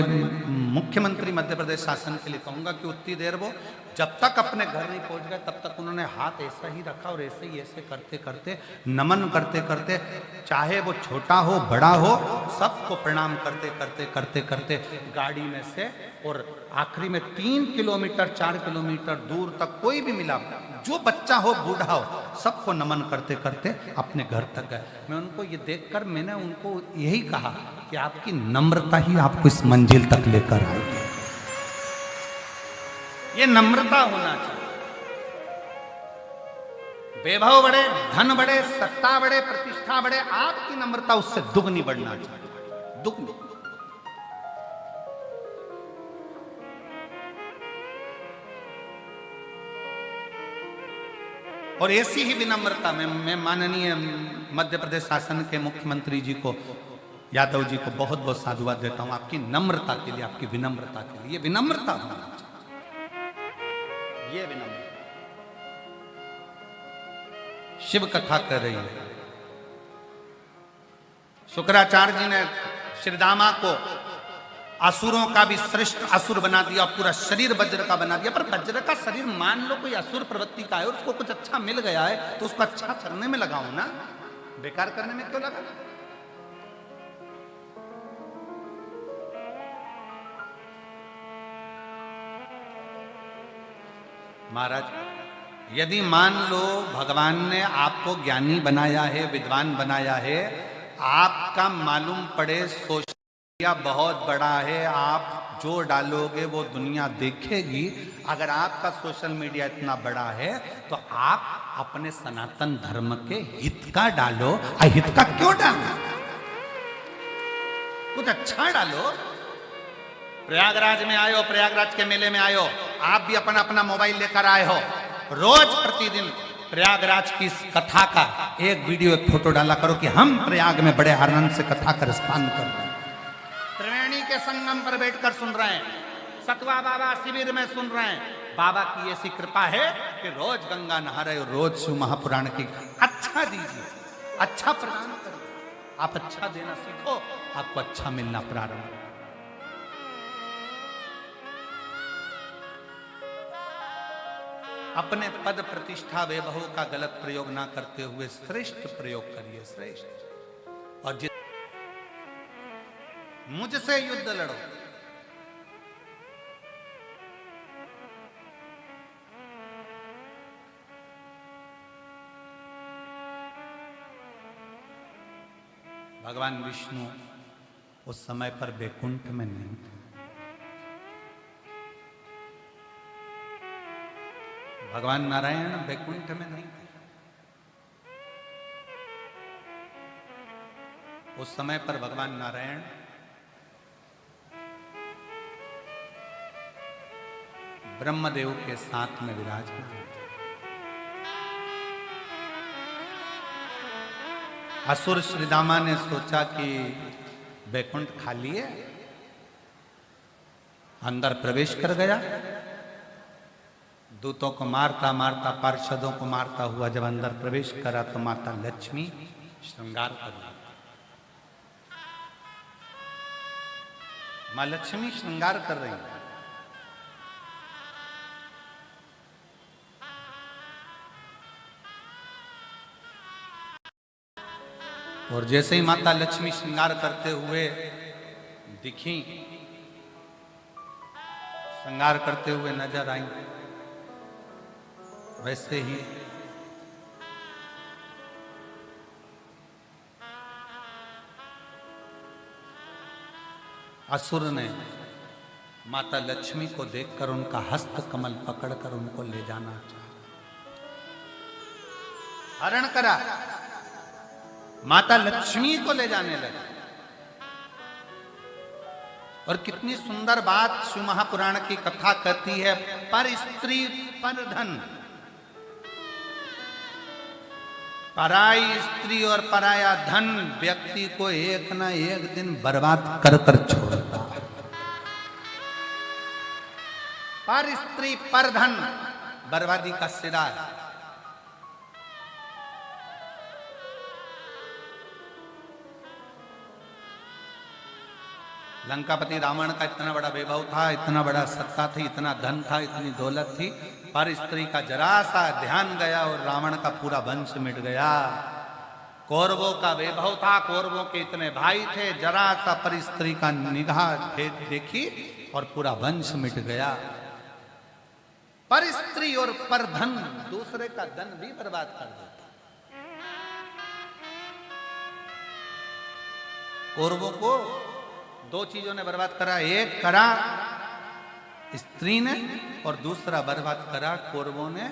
मुख्यमंत्री मध्य प्रदेश शासन के लिए कहूंगा कि उतनी देर वो जब तक अपने घर नहीं पहुंच गए तब तक उन्होंने हाथ ऐसा ही रखा, और ऐसे ही ऐसे करते करते, नमन करते करते, चाहे वो छोटा हो बड़ा हो, सबको प्रणाम करते करते करते करते गाड़ी में से, और आखिरी में 3 किलोमीटर 4 किलोमीटर दूर तक कोई भी मिला, जो बच्चा हो बूढ़ा हो, सबको नमन करते करते अपने घर तक गए। मैं उनको ये देखकर मैंने उनको यही कहा कि आपकी नम्रता ही आपको इस मंजिल तक लेकर आएगी। ये नम्रता होना चाहिए। वैभव बढ़े, धन बढ़े, सत्ता बढ़े, प्रतिष्ठा बढ़े, आपकी नम्रता उससे दुगनी बढ़ना चाहिए, दुगनी। और ऐसी ही विनम्रता मैं माननीय मध्य प्रदेश शासन के मुख्यमंत्री जी को, यादव जी को बहुत बहुत साधुवाद देता हूं आपकी नम्रता के लिए, आपकी विनम्रता के लिए। ये विनम्रता होना चाहिए, ये विनम्रता। शिव कथा कर रही है। शुक्राचार्य जी ने श्रीदामा को असुरों का भी श्रेष्ठ असुर बना दिया, पूरा शरीर वज्र का बना दिया। पर वज्र का शरीर मान लो कोई असुर प्रवृत्ति का है और उसको कुछ अच्छा मिल गया है तो उसको अच्छा करने में लगाओ ना, बेकार करने में क्यों लगा? महाराज, यदि मान लो भगवान ने आपको ज्ञानी बनाया है, विद्वान बनाया है, आपका मालूम पड़े सोशल मीडिया बहुत बड़ा है, आप जो डालोगे वो दुनिया देखेगी। अगर आपका सोशल मीडिया इतना बड़ा है तो आप अपने सनातन धर्म के हित का डालो, अहित का क्यों डालो? कुछ अच्छा डालो। प्रयागराज में आयो, प्रयागराज के मेले में आयो, आप भी अपना अपना मोबाइल लेकर आए हो, रोज प्रतिदिन प्रयागराज की इस कथा का एक वीडियो, एक फोटो डाला करो कि हम प्रयाग में बड़े आनंद से कथा का रसपान कर रहे हैं, त्रिवेणी के संगम पर बैठकर सुन रहे हैं, सतवा बाबा शिविर में सुन रहे हैं, बाबा की ऐसी कृपा है कि रोज गंगा नहा रहे हो, रोज शिव महापुराण की अच्छा दीजिए, अच्छा प्रदान करिए। आप अच्छा देना सीखो, आपको अच्छा मिलना प्रारंभ हो। अपने पद प्रतिष्ठा वैभव का गलत प्रयोग ना करते हुए श्रेष्ठ प्रयोग करिए, श्रेष्ठ। और मुझसे युद्ध लड़ो, भगवान विष्णु उस समय पर बैकुंठ में नहीं थे। भगवान नारायण बैकुंठ में नहीं थे। उस समय पर भगवान नारायण ब्रह्मदेव के साथ में विराजमान थे। असुर श्रीदामा ने सोचा कि बैकुंठ खाली है, अंदर प्रवेश कर गया। दूतों को मारता मारता, पार्षदों को मारता हुआ जब अंदर प्रवेश करा तो माता लक्ष्मी श्रृंगार कर रही। मां लक्ष्मी श्रृंगार कर रही। और जैसे ही माता लक्ष्मी श्रृंगार करते हुए दिखी, श्रृंगार करते हुए नजर आई, वैसे ही असुर ने माता लक्ष्मी को देखकर उनका हस्त कमल पकड़कर उनको ले जाना चाहा, हरण करा, माता लक्ष्मी को ले जाने लगा। और कितनी सुंदर बात शिव महापुराण की कथा कहती है, पर स्त्री पर धन। पराई स्त्री और पराया धन व्यक्ति को एक ना एक दिन बर्बाद कर कर छोड़ता है। पर स्त्री पर धन बर्बादी का सिरा है। लंकापति रावण का इतना बड़ा वैभव था, इतना बड़ा सत्ता थी, इतना धन था, इतनी दौलत थी, पर स्त्री का जरा सा ध्यान गया और रावण का पूरा वंश मिट गया। कौरवों का वैभव था, कौरवों के इतने भाई थे, जरा सा पर स्त्री का निगाह देखी और पूरा वंश मिट गया। पर स्त्री और पर धन दूसरे का धन भी बर्बाद कर देता। कौरवों को दो चीजों ने बर्बाद करा, एक करा स्त्री ने और दूसरा बर्बाद करा कौरवों ने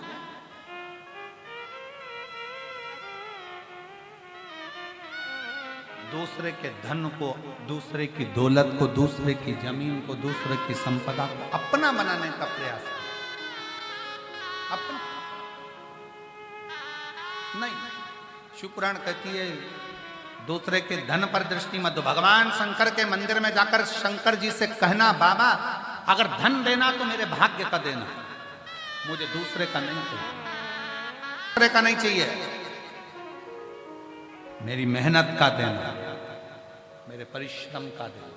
दूसरे के धन को, दूसरे की दौलत को, दूसरे की जमीन को, दूसरे की संपदा को अपना बनाने का प्रयास किया। अपना नहीं, शिव पुराण कहती है दूसरे के धन पर दृष्टि मत दो। भगवान शंकर के मंदिर में जाकर शंकर जी से कहना, बाबा अगर धन देना तो मेरे भाग्य का देना, मुझे दूसरे का नहीं चाहिए, दूसरे का नहीं चाहिए, मेरी मेहनत का देना, मेरे परिश्रम का देना।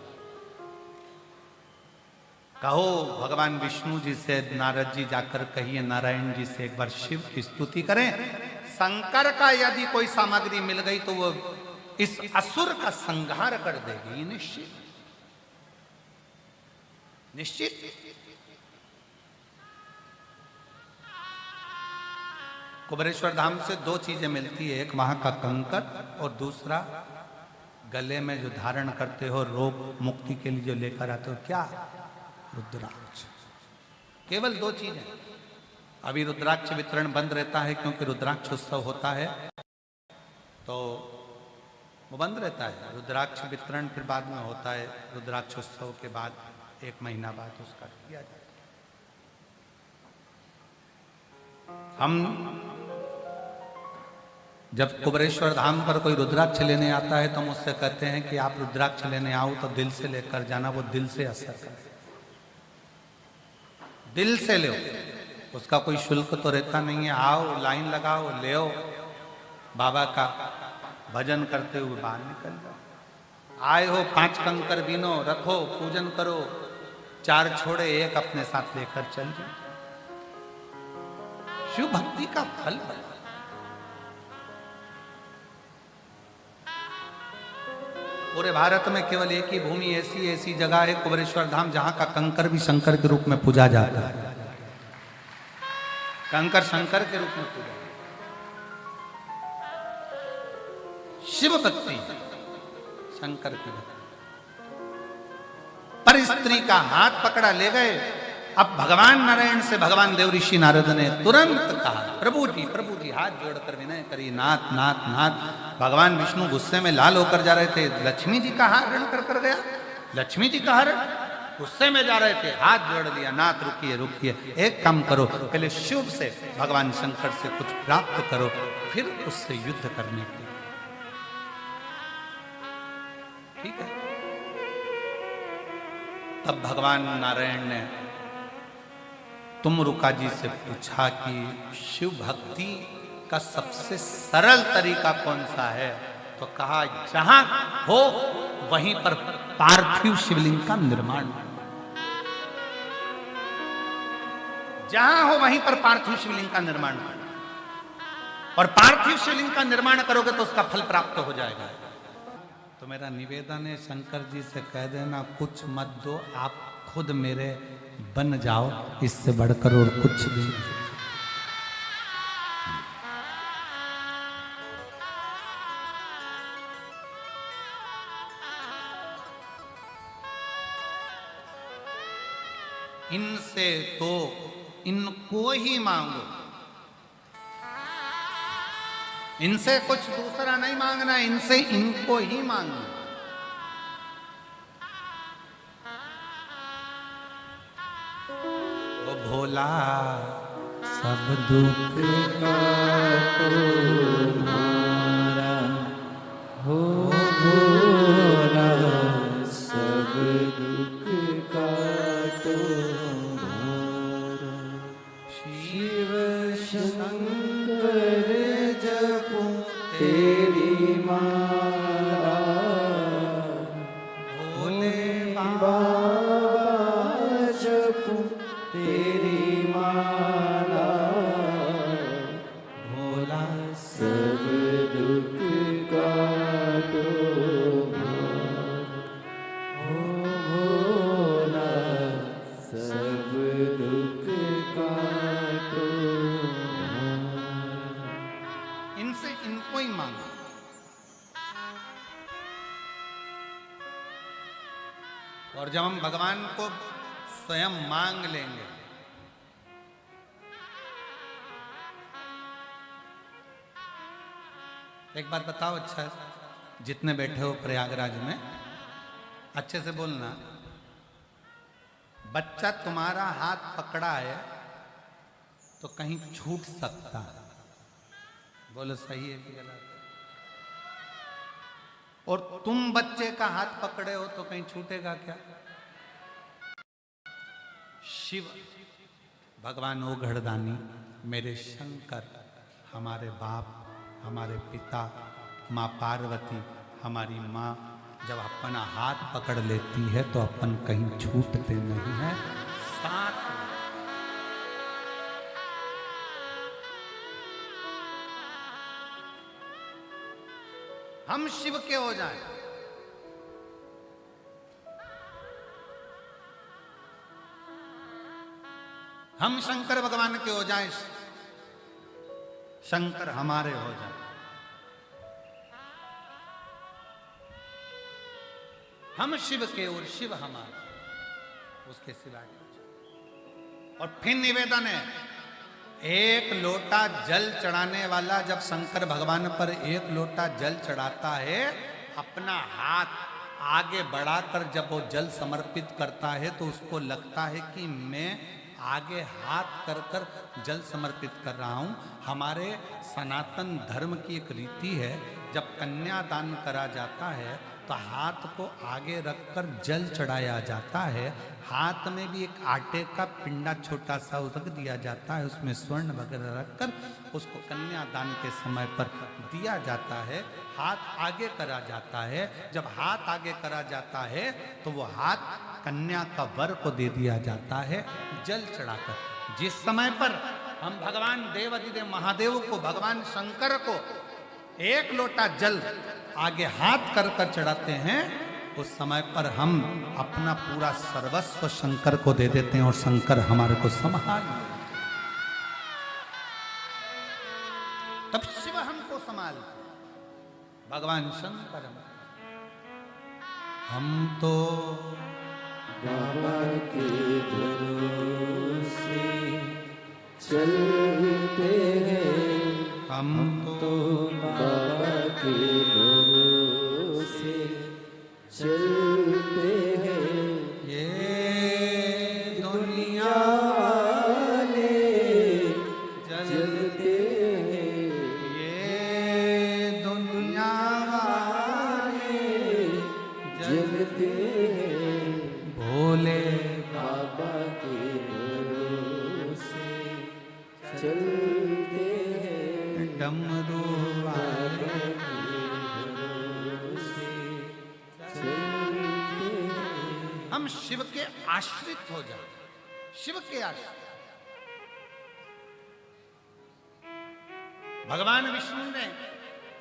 कहो भगवान विष्णु जी से, नारद जी जाकर कहिए नारायण जी से एक बार शिव की स्तुति करें। शंकर का यदि कोई सामग्री मिल गई तो वो इस असुर का संहार कर देगी, निश्चित निश्चित। कुबेरेश्वर धाम से दो चीजें मिलती है, एक वहां का कंकर और दूसरा गले में जो धारण करते हो रोग मुक्ति के लिए जो लेकर आते हो, क्या? रुद्राक्ष। केवल दो चीजें। अभी रुद्राक्ष वितरण बंद रहता है क्योंकि रुद्राक्ष उत्सव होता है तो वो बंद रहता है। रुद्राक्ष वितरण फिर बाद में होता है, रुद्राक्ष उत्सव के बाद 1 महीना बाद उसका किया जाता है। हम जब कुबेरेश्वर धाम पर कोई रुद्राक्ष लेने आता है तो हम उससे कहते हैं कि आप रुद्राक्ष लेने आओ तो दिल से लेकर जाना, वो दिल से असर करे, दिल से लो। उसका कोई शुल्क तो रहता नहीं है। आओ, लाइन लगाओ, ले आओ बाबा का भजन करते हुए बाहर निकल जाओ। आए हो 5 कंकर बीनो, रखो, पूजन करो, 4 छोड़े 1 अपने साथ लेकर चल जाओ। शिव भक्ति का फल बता। पूरे भारत में केवल एक ही भूमि ऐसी जगह है, कुबेरेश्वर धाम, जहां का कंकर भी शंकर के रूप में पूजा जाता है। कंकर शंकर के रूप में पूजा। शिव भक्ति शंकर की भक्ति। पर स्त्री का हाथ पकड़ा ले गए। अब भगवान नारायण से भगवान देव ऋषि नारद ने तुरंत कहा, प्रभु जी हाथ जोड़कर विनय करी, नाथ नाथ नाथ। भगवान विष्णु गुस्से में लाल होकर जा रहे थे। लक्ष्मी जी का हरण कर गया, लक्ष्मी जी का हरण। गुस्से में जा रहे थे, हाथ जोड़ लिया, नाथ रुकिए, एक काम करो, पहले शिव से, भगवान शंकर से कुछ प्राप्त करो, फिर उससे युद्ध करने की। ठीक है। तब भगवान नारायण ने तुमरुका जी से पूछा कि शिव भक्ति का सबसे सरल तरीका कौन सा है? तो कहा, जहां हो वहीं पर पार्थिव शिवलिंग का निर्माण। जहां हो वहीं पर पार्थिव शिवलिंग का निर्माण करो, और पार्थिव शिवलिंग का निर्माण करोगे तो उसका फल प्राप्त हो जाएगा। तो मेरा निवेदन है, शंकर जी से कह देना, कुछ मत दो, आप खुद मेरे बन जाओ, इससे बढ़कर और कुछ भी। इनसे तो इनको ही मांगो, इनसे कुछ दूसरा नहीं मांगना, इनसे इनको ही मांगना। वो भोला सब दुख का तुम्हारा हो, भोला सब दुख का तुम्हारा। शिव शंकर जपो तेरी माला, भोले बाबा जपो तेरी माला, भोला सब दुख काटो हो, भोला सब दुख काटो। इनसे इनको ही मांगो। और जब हम भगवान को स्वयं मांग लेंगे, एक बात बताओ, अच्छा जितने बैठे हो प्रयागराज में, अच्छे से बोलना, बच्चा तुम्हारा हाथ पकड़ा है तो कहीं छूट सकता है। बोलो सही है कि गलत? और तुम बच्चे का हाथ पकड़े हो तो कहीं छूटेगा क्या? शिव भगवान ओ घड़दानी, मेरे शंकर, हमारे बाप, हमारे पिता, माँ पार्वती, हमारी माँ, जब अपना हाथ पकड़ लेती है तो अपन कहीं छूटते नहीं हैं, साथ में। हम शिव के हो जाएं, हम शंकर भगवान के हो जाएं, शंकर हमारे हो जाएं। हम शिव के और शिव हमारे, उसके सिवाय। और फिर निवेदन है, एक लोटा जल चढ़ाने वाला जब शंकर भगवान पर एक लोटा जल चढ़ाता है, अपना हाथ आगे बढ़ाकर जब वो जल समर्पित करता है तो उसको लगता है कि मैं आगे हाथ कर कर जल समर्पित कर रहा हूं। हमारे सनातन धर्म की एक रीति है, जब कन्यादान करा जाता है तो हाथ को आगे रखकर जल चढ़ाया जाता है। हाथ में भी एक आटे का पिंडा छोटा सा रख दिया जाता है, उसमें स्वर्ण वगैरह रखकर उसको कन्यादान के समय पर दिया जाता है। हाथ आगे करा जाता है। जब हाथ आगे करा जाता है तो वो हाथ कन्या का वर को दे दिया जाता है जल चढ़ाकर। जिस समय पर हम भगवान देवाधिदेव महादेव को, भगवान शंकर को एक लोटा जल आगे हाथ कर कर चढ़ाते हैं, उस समय पर हम अपना पूरा सर्वस्व शंकर को दे देते हैं और शंकर हमारे को संभाल। तब शिव हमको संभाल, भगवान शंकर। हम तो बाबा के भरोसे चलते हैं, हम तो बाबा के भरोसे चलते हैं। ये दुनिया वाले जलते हैं, ये दुनिया वाले जलते हैं। भोले बाबा के भरोसे चलते हैं, डमरू वाले। हम शिव के आश्रित हो जाए, शिव के आश्रित। भगवान विष्णु ने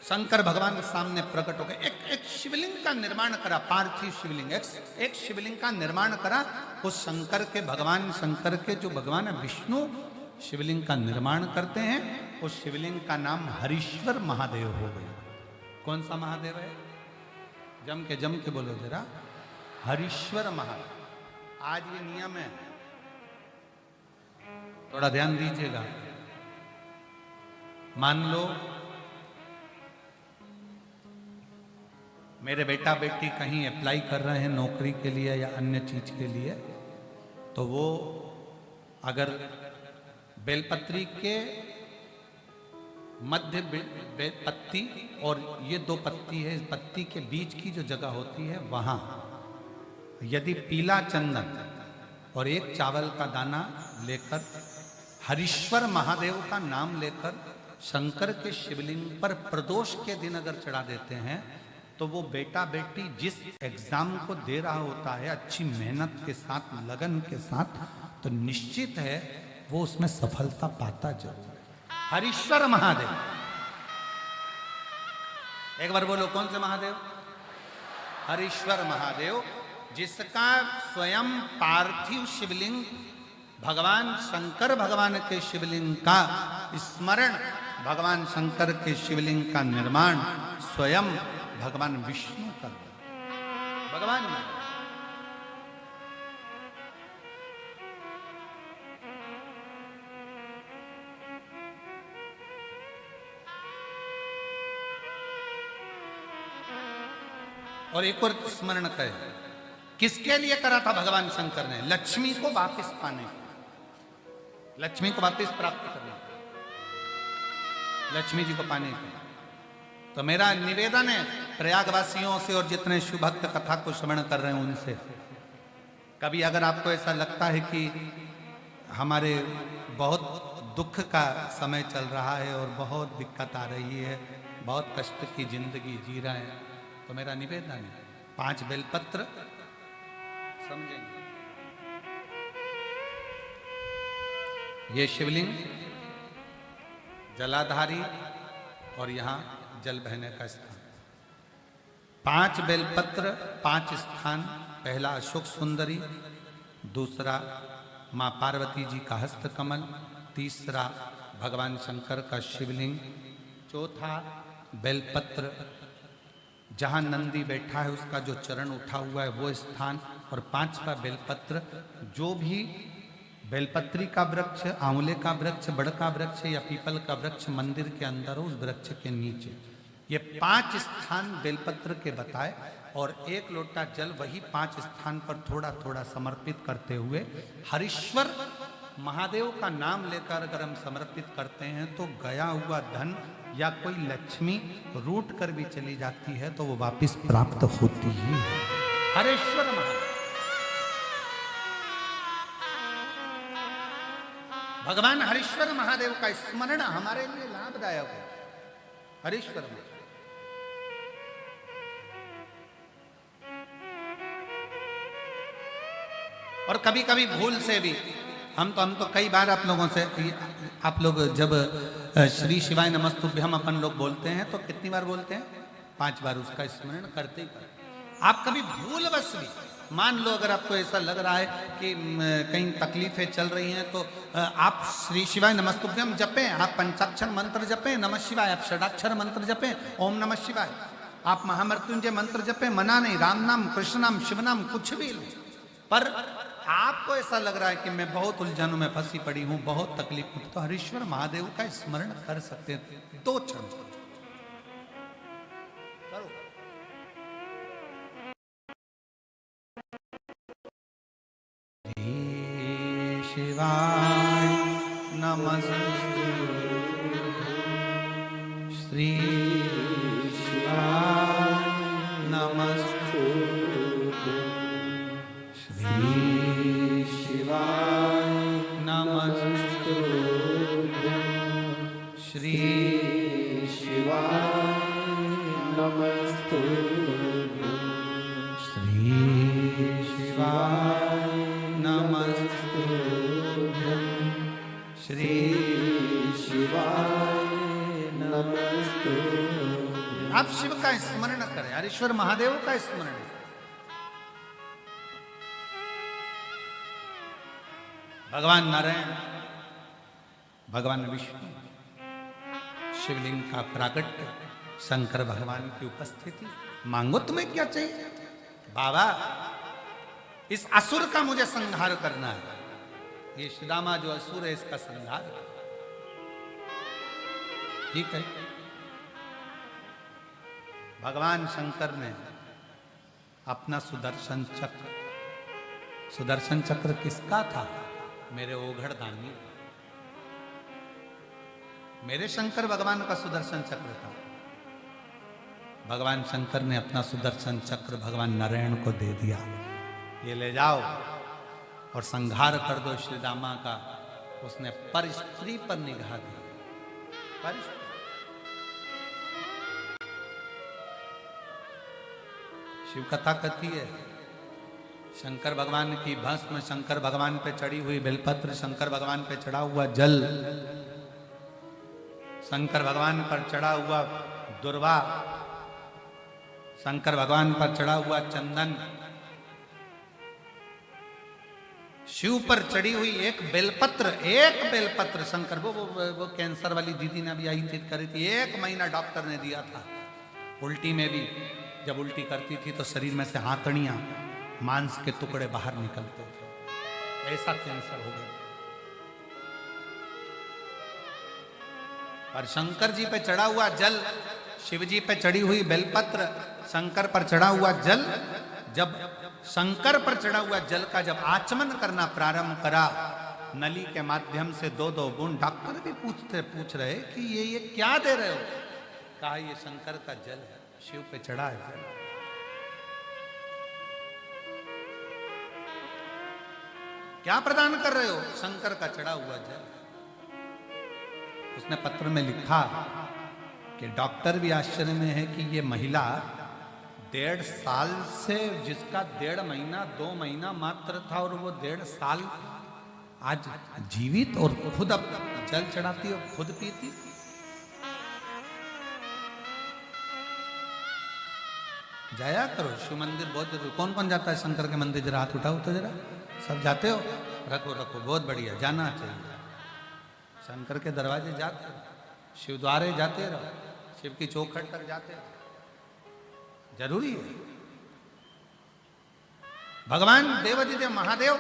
शंकर भगवान के सामने प्रकट होकर एक शिवलिंग का निर्माण करा, पार्थिव शिवलिंग। एक शिवलिंग का निर्माण करा उस शंकर के, भगवान शंकर के जो भगवान विष्णु शिवलिंग का निर्माण करते हैं, उस शिवलिंग का नाम हरीश्वर महादेव हो गया। कौन सा महादेव है? जम के बोलो जरा, हरीश्वर महादेव। आज ये नियम है, थोड़ा ध्यान दीजिएगा। मान लो मेरे बेटा बेटी कहीं अप्लाई कर रहे हैं नौकरी के लिए या अन्य चीज के लिए, तो वो अगर बेलपत्री के मध्य पत्ती और ये दो पत्ती है, इस पत्ती के बीच की जो जगह होती है वहां यदि पीला चंदन और एक चावल का दाना लेकर हरीश्वर महादेव का नाम लेकर शंकर के शिवलिंग पर प्रदोष के दिन अगर चढ़ा देते हैं, तो वो बेटा बेटी जिस एग्जाम को दे रहा होता है अच्छी मेहनत के साथ, लगन के साथ, तो निश्चित है वो उसमें सफलता पाता जरूर है। हरीश्वर महादेव, एक बार बोलो कौन से महादेव? हरीश्वर महादेव, जिसका स्वयं पार्थिव शिवलिंग भगवान शंकर भगवान के शिवलिंग का स्मरण, भगवान शंकर के शिवलिंग का निर्माण स्वयं भगवान विष्णु कर, भगवान और एक और स्मरण करें, किसके लिए करा था भगवान शंकर ने? लक्ष्मी को वापस पाने, लक्ष्मी को वापस प्राप्त करने, लक्ष्मी जी को पाने के। तो मेरा निवेदन है प्रयागवासियों से और जितने शिव भक्त कथा को श्रवण कर रहे हैं उनसे, कभी अगर आपको ऐसा लगता है कि हमारे बहुत दुख का समय चल रहा है और बहुत दिक्कत आ रही है, बहुत कष्ट की जिंदगी जी रहे हैं, तो मेरा निवेदन है 5 बेलपत्र समझेंगे। ये शिवलिंग जलाधारी और यहाँ जल बहने का स्थान, 5 बेलपत्र 5 स्थान। पहला अशोक सुंदरी, दूसरा माँ पार्वती जी का हस्त कमल, तीसरा भगवान शंकर का शिवलिंग, चौथा बेलपत्र जहाँ नंदी बैठा है उसका जो चरण उठा हुआ है वो स्थान, और 5वां बेलपत्र जो भी बेलपत्री का वृक्ष, आंवले का वृक्ष, बड़ का वृक्ष या पीपल का वृक्ष मंदिर के अंदर हो, उस वृक्ष के नीचे। ये 5 स्थान बेलपत्र के बताए और 1 लोटा जल वही 5 स्थान पर थोड़ा थोड़ा समर्पित करते हुए हरीश्वर महादेव का नाम लेकर अगर हम समर्पित करते हैं तो गया हुआ धन या कोई लक्ष्मी रूट कर भी चली जाती है तो वो वापस प्राप्त होती ही है। हरेश्वर महादेव, भगवान हरीश्वर महादेव का स्मरण हमारे लिए लाभदायक है। हरीश्वर महादेव और कभी कभी भूल से भी हम तो कई बार आप लोगों से, आप लोग जब श्री शिवाय नमस्तुभ्यं हम अपन लोग बोलते हैं तो कितनी बार बोलते हैं? 5 बार उसका स्मरण करते ही करते। आप कभी भूलवश भी मान लो अगर आपको ऐसा लग रहा है कि कहीं तकलीफें चल रही हैं तो आप श्री शिवाय नमस्तुभ्यं जपें, आप पंचाक्षर मंत्र जपें, नमः शिवाय, आप षडाक्षर मंत्र जपें, ओम नमः शिवाय, आप महामृत्युंजय मंत्र जपें, मना नहीं, राम नाम, कृष्ण नाम, शिव नाम, कुछ भी ले। पर आपको ऐसा लग रहा है कि मैं बहुत उलझनों में फंसी पड़ी हूं, बहुत तकलीफ में, तो हरीश्वर महादेव का स्मरण कर सकते हैं। 2 क्षण करो। शिवाय नमस्तु, श्री शिवाय नमस्तु, श्री शिवाय नमस्तु, श्री शिवाय नमस्तु, श्री शिवाय नमस्तु, श्री शिवाय नमस्तु। आप शिव का स्मरण करें, हरीश्वर महादेव का स्मरण। भगवान नारायण, भगवान विष्णु, शिवलिंग का प्राकट्य, शंकर भगवान की उपस्थिति। मांगो तुम्हें क्या चाहिए? बाबा इस असुर का मुझे संहार करना है। ये श्रीरामा जो असुर है इसका संहार। ठीक है। भगवान शंकर ने अपना सुदर्शन चक्र किसका था? मेरे ओघड़दानी, मेरे शंकर भगवान का सुदर्शन चक्र था। भगवान शंकर ने अपना सुदर्शन चक्र भगवान नारायण को दे दिया, ये ले जाओ और संहार कर दो श्री रामा का। उसने पर स्त्री पर निगाह दी। शिव कथा कहती है शंकर भगवान की भस्म, शंकर भगवान पे चढ़ी हुई बेलपत्र, शंकर भगवान पे चढ़ा हुआ जल, शंकर भगवान पर चढ़ा हुआ दुर्वा, शंकर भगवान पर चढ़ा हुआ चंदन, शिव पर चढ़ी हुई एक बेलपत्र शंकर वो कैंसर वाली दीदी ने भी आई थी, करी थी। 1 महीना डॉक्टर ने दिया था। उल्टी में भी जब उल्टी करती थी तो शरीर में से हाथड़ियां, मांस के टुकड़े बाहर निकलते थे। ऐसा कैंसर हो गया। पर शंकर जी पे चढ़ा हुआ जल, शिव जी पे चढ़ी हुई बेलपत्र, शंकर पर चढ़ा हुआ जल, जब शंकर पर चढ़ा हुआ जल का जब आचमन करना प्रारंभ करा नली के माध्यम से 2-2 बूंद, डॉक्टर भी पूछ रहे कि ये क्या दे रहे हो? कहा ये शंकर का जल है, शिव पे चढ़ा है जल। क्या प्रदान कर रहे हो? शंकर का चढ़ा हुआ जल। उसने पत्र में लिखा कि डॉक्टर भी आश्चर्य में है कि ये महिला 1.5 साल से, जिसका 1.5 महीना 2 महीना मात्र था, और वो 1.5 साल आज जीवित और खुद अब जल चढ़ाती और खुद पीती। जाया करो शिव मंदिर, बहुत जरूरी। कौन कौन जाता है शंकर के मंदिर? जरा हाथ उठाओ तो जरा। सब जाते हो? रखो, बहुत बढ़िया, जाना चाहिए। शंकर के दरवाजे जाते रहो, शिव द्वारे जाते रहो, शिव की चौखट तक जाते रहो, जरूरी है। भगवान देवाधिदेव महादेव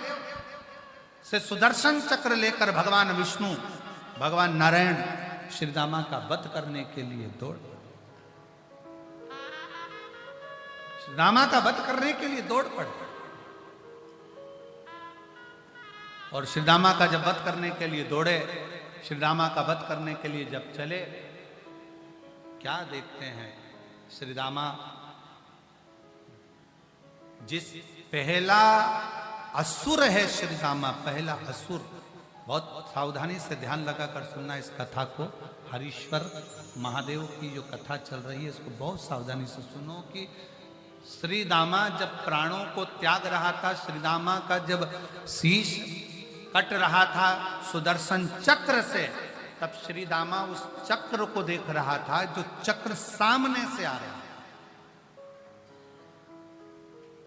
से सुदर्शन चक्र लेकर भगवान विष्णु, भगवान नारायण श्री रामा का वध करने के लिए दौड़, रामा का वध करने के लिए दौड़ पड़े। और श्री रामा का जब वध करने के लिए दौड़े, श्री रामा का वध करने के लिए जब चले, क्या देखते हैं श्री रामा, जिस पहला असुर है श्री रामा, पहला असुर, बहुत सावधानी से ध्यान लगाकर सुनना इस कथा को। हरीश्वर महादेव की जो कथा चल रही है इसको बहुत सावधानी से सुनो कि श्री रामा जब प्राणों को त्याग रहा था, श्री रामा का जब शीश कट रहा था सुदर्शन चक्र से, तब श्री रामा उस चक्र को देख रहा था जो चक्र सामने से आ रहा है,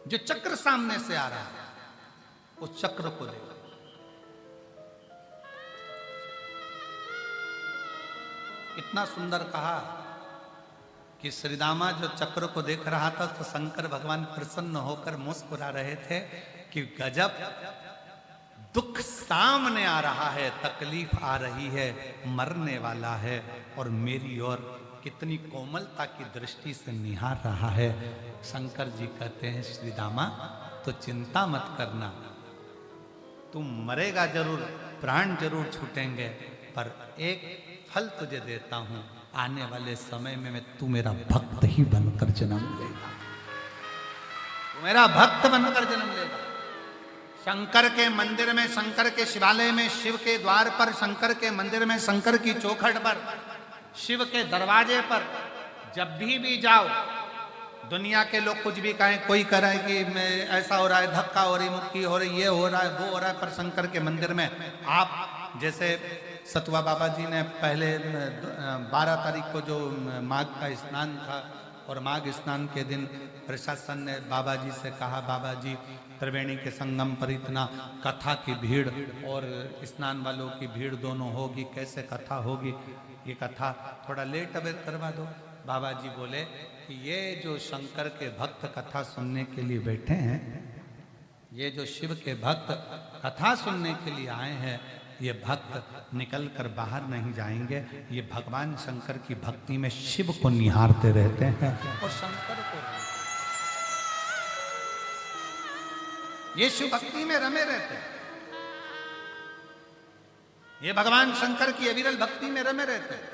जो चक्र सामने से आ रहा है, उस चक्र को देख। इतना सुंदर कहा कि श्री रामा जो चक्र को देख रहा था तो शंकर भगवान प्रसन्न होकर मुस्कुरा रहे थे कि गजब दुख सामने आ रहा है, तकलीफ आ रही है, मरने वाला है और मेरी ओर कितनी कोमलता की दृष्टि से निहार रहा है। शंकर जी कहते हैं श्री रामा तो चिंता मत करना, तुम मरेगा जरूर, प्राण जरूर छूटेंगे, पर एक फल तुझे देता हूं, आने वाले समय में तू मेरा भक्त ही बनकर जन्म लेगा, तू मेरा भक्त बनकर जन्म लेगा। शंकर के मंदिर में, शंकर के शिवालय में, शिव के द्वार पर, शंकर के मंदिर में, शंकर की चौखट पर, शिव के दरवाजे पर जब भी जाओ, दुनिया के लोग कुछ भी कहें, कोई कह रहा है कि मैं ऐसा हो रहा है, धक्का हो रही, मुक्की हो रही, ये हो रहा है, वो हो रहा है, पर शंकर के मंदिर में आप, जैसे सतुआ बाबा जी ने पहले 12 तारीख को जो माघ का स्नान था, और माघ स्नान के दिन प्रशासन ने बाबा जी से कहा, बाबा जी त्रिवेणी के संगम पर इतना कथा की भीड़ और स्नान वालों की भीड़ दोनों होगी, कैसे कथा होगी, ये कथा थोड़ा लेट अवेयर करवा दो। बाबा जी बोले कि ये जो शंकर के भक्त कथा सुनने के लिए बैठे हैं, ये जो शिव के भक्त कथा सुनने के लिए आए हैं, ये भक्त निकल कर बाहर नहीं जाएंगे, ये भगवान शंकर की भक्ति में शिव को निहारते रहते हैं और शंकर को, ये शिव भक्ति में रमे रहते हैं, ये भगवान शंकर की अविरल भक्ति में रमे रहते हैं।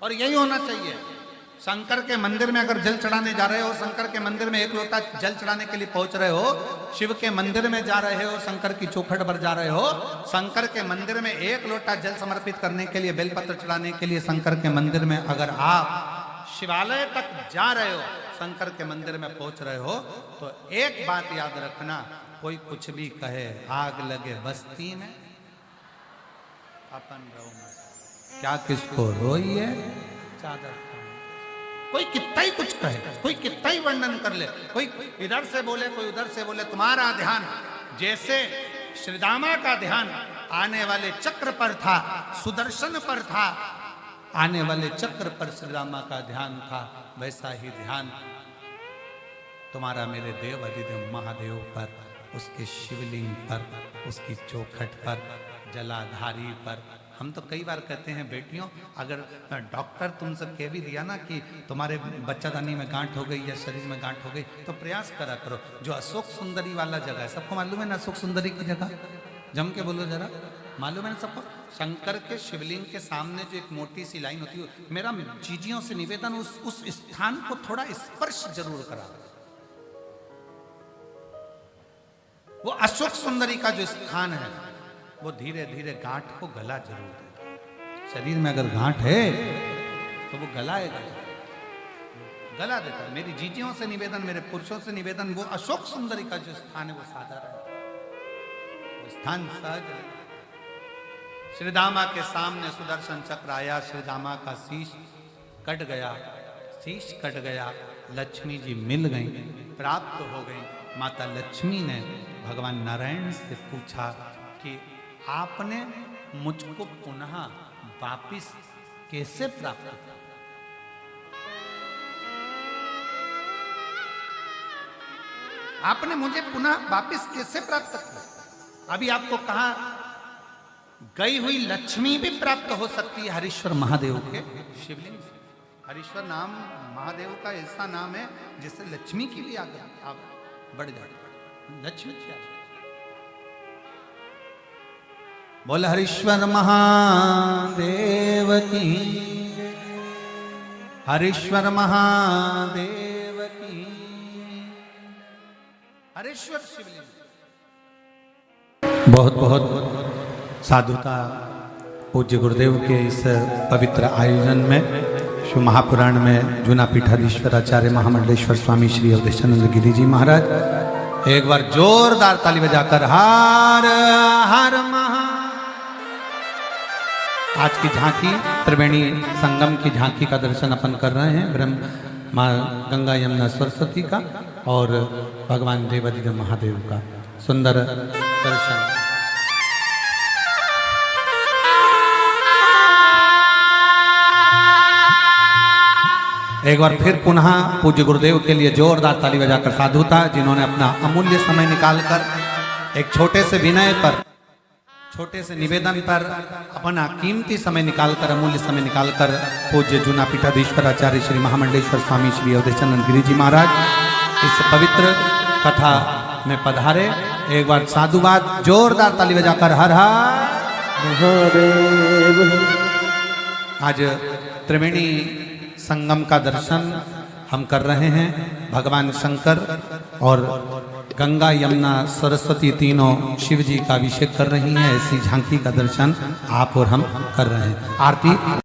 और यही होना चाहिए। शंकर के मंदिर में अगर जल चढ़ाने जा रहे हो, शंकर के मंदिर में एक लोटा जल चढ़ाने के लिए पहुंच रहे हो, शिव के मंदिर में जा रहे हो, शंकर की चौखट पर जा रहे हो, शंकर के मंदिर में एक लोटा जल समर्पित करने के लिए, बेलपत्र चढ़ाने के लिए शंकर के मंदिर में अगर आप शिवालय तक जा रहे हो, शंकर के मंदिर में पहुंच रहे हो, तो एक बात याद रखना, कोई कुछ भी कहे, आग लगे बस्ती में अपन रहो मस्त, क्या किसको रोइए चादर, कोई कितना ही कुछ कहे, कोई कितना ही वर्णन कर ले, कोई इधर से बोले, कोई उधर से बोले, तुम्हारा ध्यान जैसे श्री रामा का ध्यान आने वाले चक्र पर था, सुदर्शन पर था, आने वाले चक्र पर श्री रामा का ध्यान था, वैसा ही ध्यान तुम्हारा मेरे देव अधिदेव महादेव पर, उसके शिवलिंग पर, उसकी चौखट पर, जलाधारी पर। हम तो कई बार कहते हैं बेटियों, अगर डॉक्टर तुमसे कह भी दिया ना कि तुम्हारे बच्चादानी में गांठ हो गई या शरीर में गांठ हो गई, तो प्रयास करा करो, जो अशोक सुंदरी वाला जगह है, सबको मालूम है ना अशोक सुंदरी की जगह, जम के बोलो जरा, मालूम है ना सबको? शंकर के शिवलिंग के सामने जो एक मोटी सी लाइन होती है, मेरा जीजियों से निवेदन, उस स्थान को थोड़ा स्पर्श जरूर करा। वो अशोक सुंदरी का जो स्थान है, वो धीरे धीरे गांठ को गला जरूर देता। शरीर में अगर गांठ है तो वो गलाएगा, गला देता। मेरी जीजियों से निवेदन, मेरे पुरुषों से निवेदन, वो अशोक सुंदरी का जो स्थान है वो साधारण है, वो स्थान सहज है। श्री दामा के सामने सुदर्शन चक्र आया, श्री दामा का शीश कट गया, शीश कट गया, लक्ष्मी जी मिल गई, प्राप्त हो गई। माता लक्ष्मी ने भगवान नारायण से पूछा कि आपने मुझको पुनः वापिस कैसे प्राप्त किया? आपने मुझे पुनः वापिस कैसे प्राप्त किया? अभी आपको कहा गई हुई लक्ष्मी भी प्राप्त हो सकती है हरीश्वर महादेव के शिवलिंग से। हरीश्वर नाम महादेव का ऐसा नाम है जिससे लक्ष्मी की भी आगे आप बढ़ जाए, लक्ष्मी की आगे। बोल हरीश्वर महादेव की, हरीश्वर महादेव की। हरीश्वर शिवलिंग बहुत बहुत साधुता पूज्य गुरुदेव के इस पवित्र आयोजन में शिव महापुराण में जूना पीठाधीश्वर आचार्य महामंडलेश्वर स्वामी श्री अवधेशानंद गिरी जी महाराज एक बार जोरदार ताली बजाकर हर हर महा। आज की झांकी त्रिवेणी संगम की झांकी का दर्शन अपन कर रहे हैं, ब्रह्म माँ गंगा यमुना सरस्वती का और भगवान देवादिदेव महादेव का सुंदर दर्शन। एक बार फिर पुनः पूज्य गुरुदेव के लिए जोरदार ताली बजाकर साधुता, जिन्होंने अपना अमूल्य समय निकालकर एक छोटे से विनय पर, छोटे से निवेदन पर अपना कीमती समय निकालकर, अमूल्य समय निकालकर पूज्य जूना पीठाधीश्वर आचार्य श्री महामंडलेश्वर स्वामी श्री अवधेशानंद गिरी जी महाराज इस पवित्र कथा में पधारे। एक बार साधुवाद जोरदार ताली बजाकर हर हर महादेव। आज त्रिवेणी संगम का दर्शन हम कर रहे हैं। भगवान शंकर और गंगा यमुना सरस्वती तीनों शिव जी का अभिषेक कर रही हैं। ऐसी झांकी का दर्शन आप और हम कर रहे हैं। आरती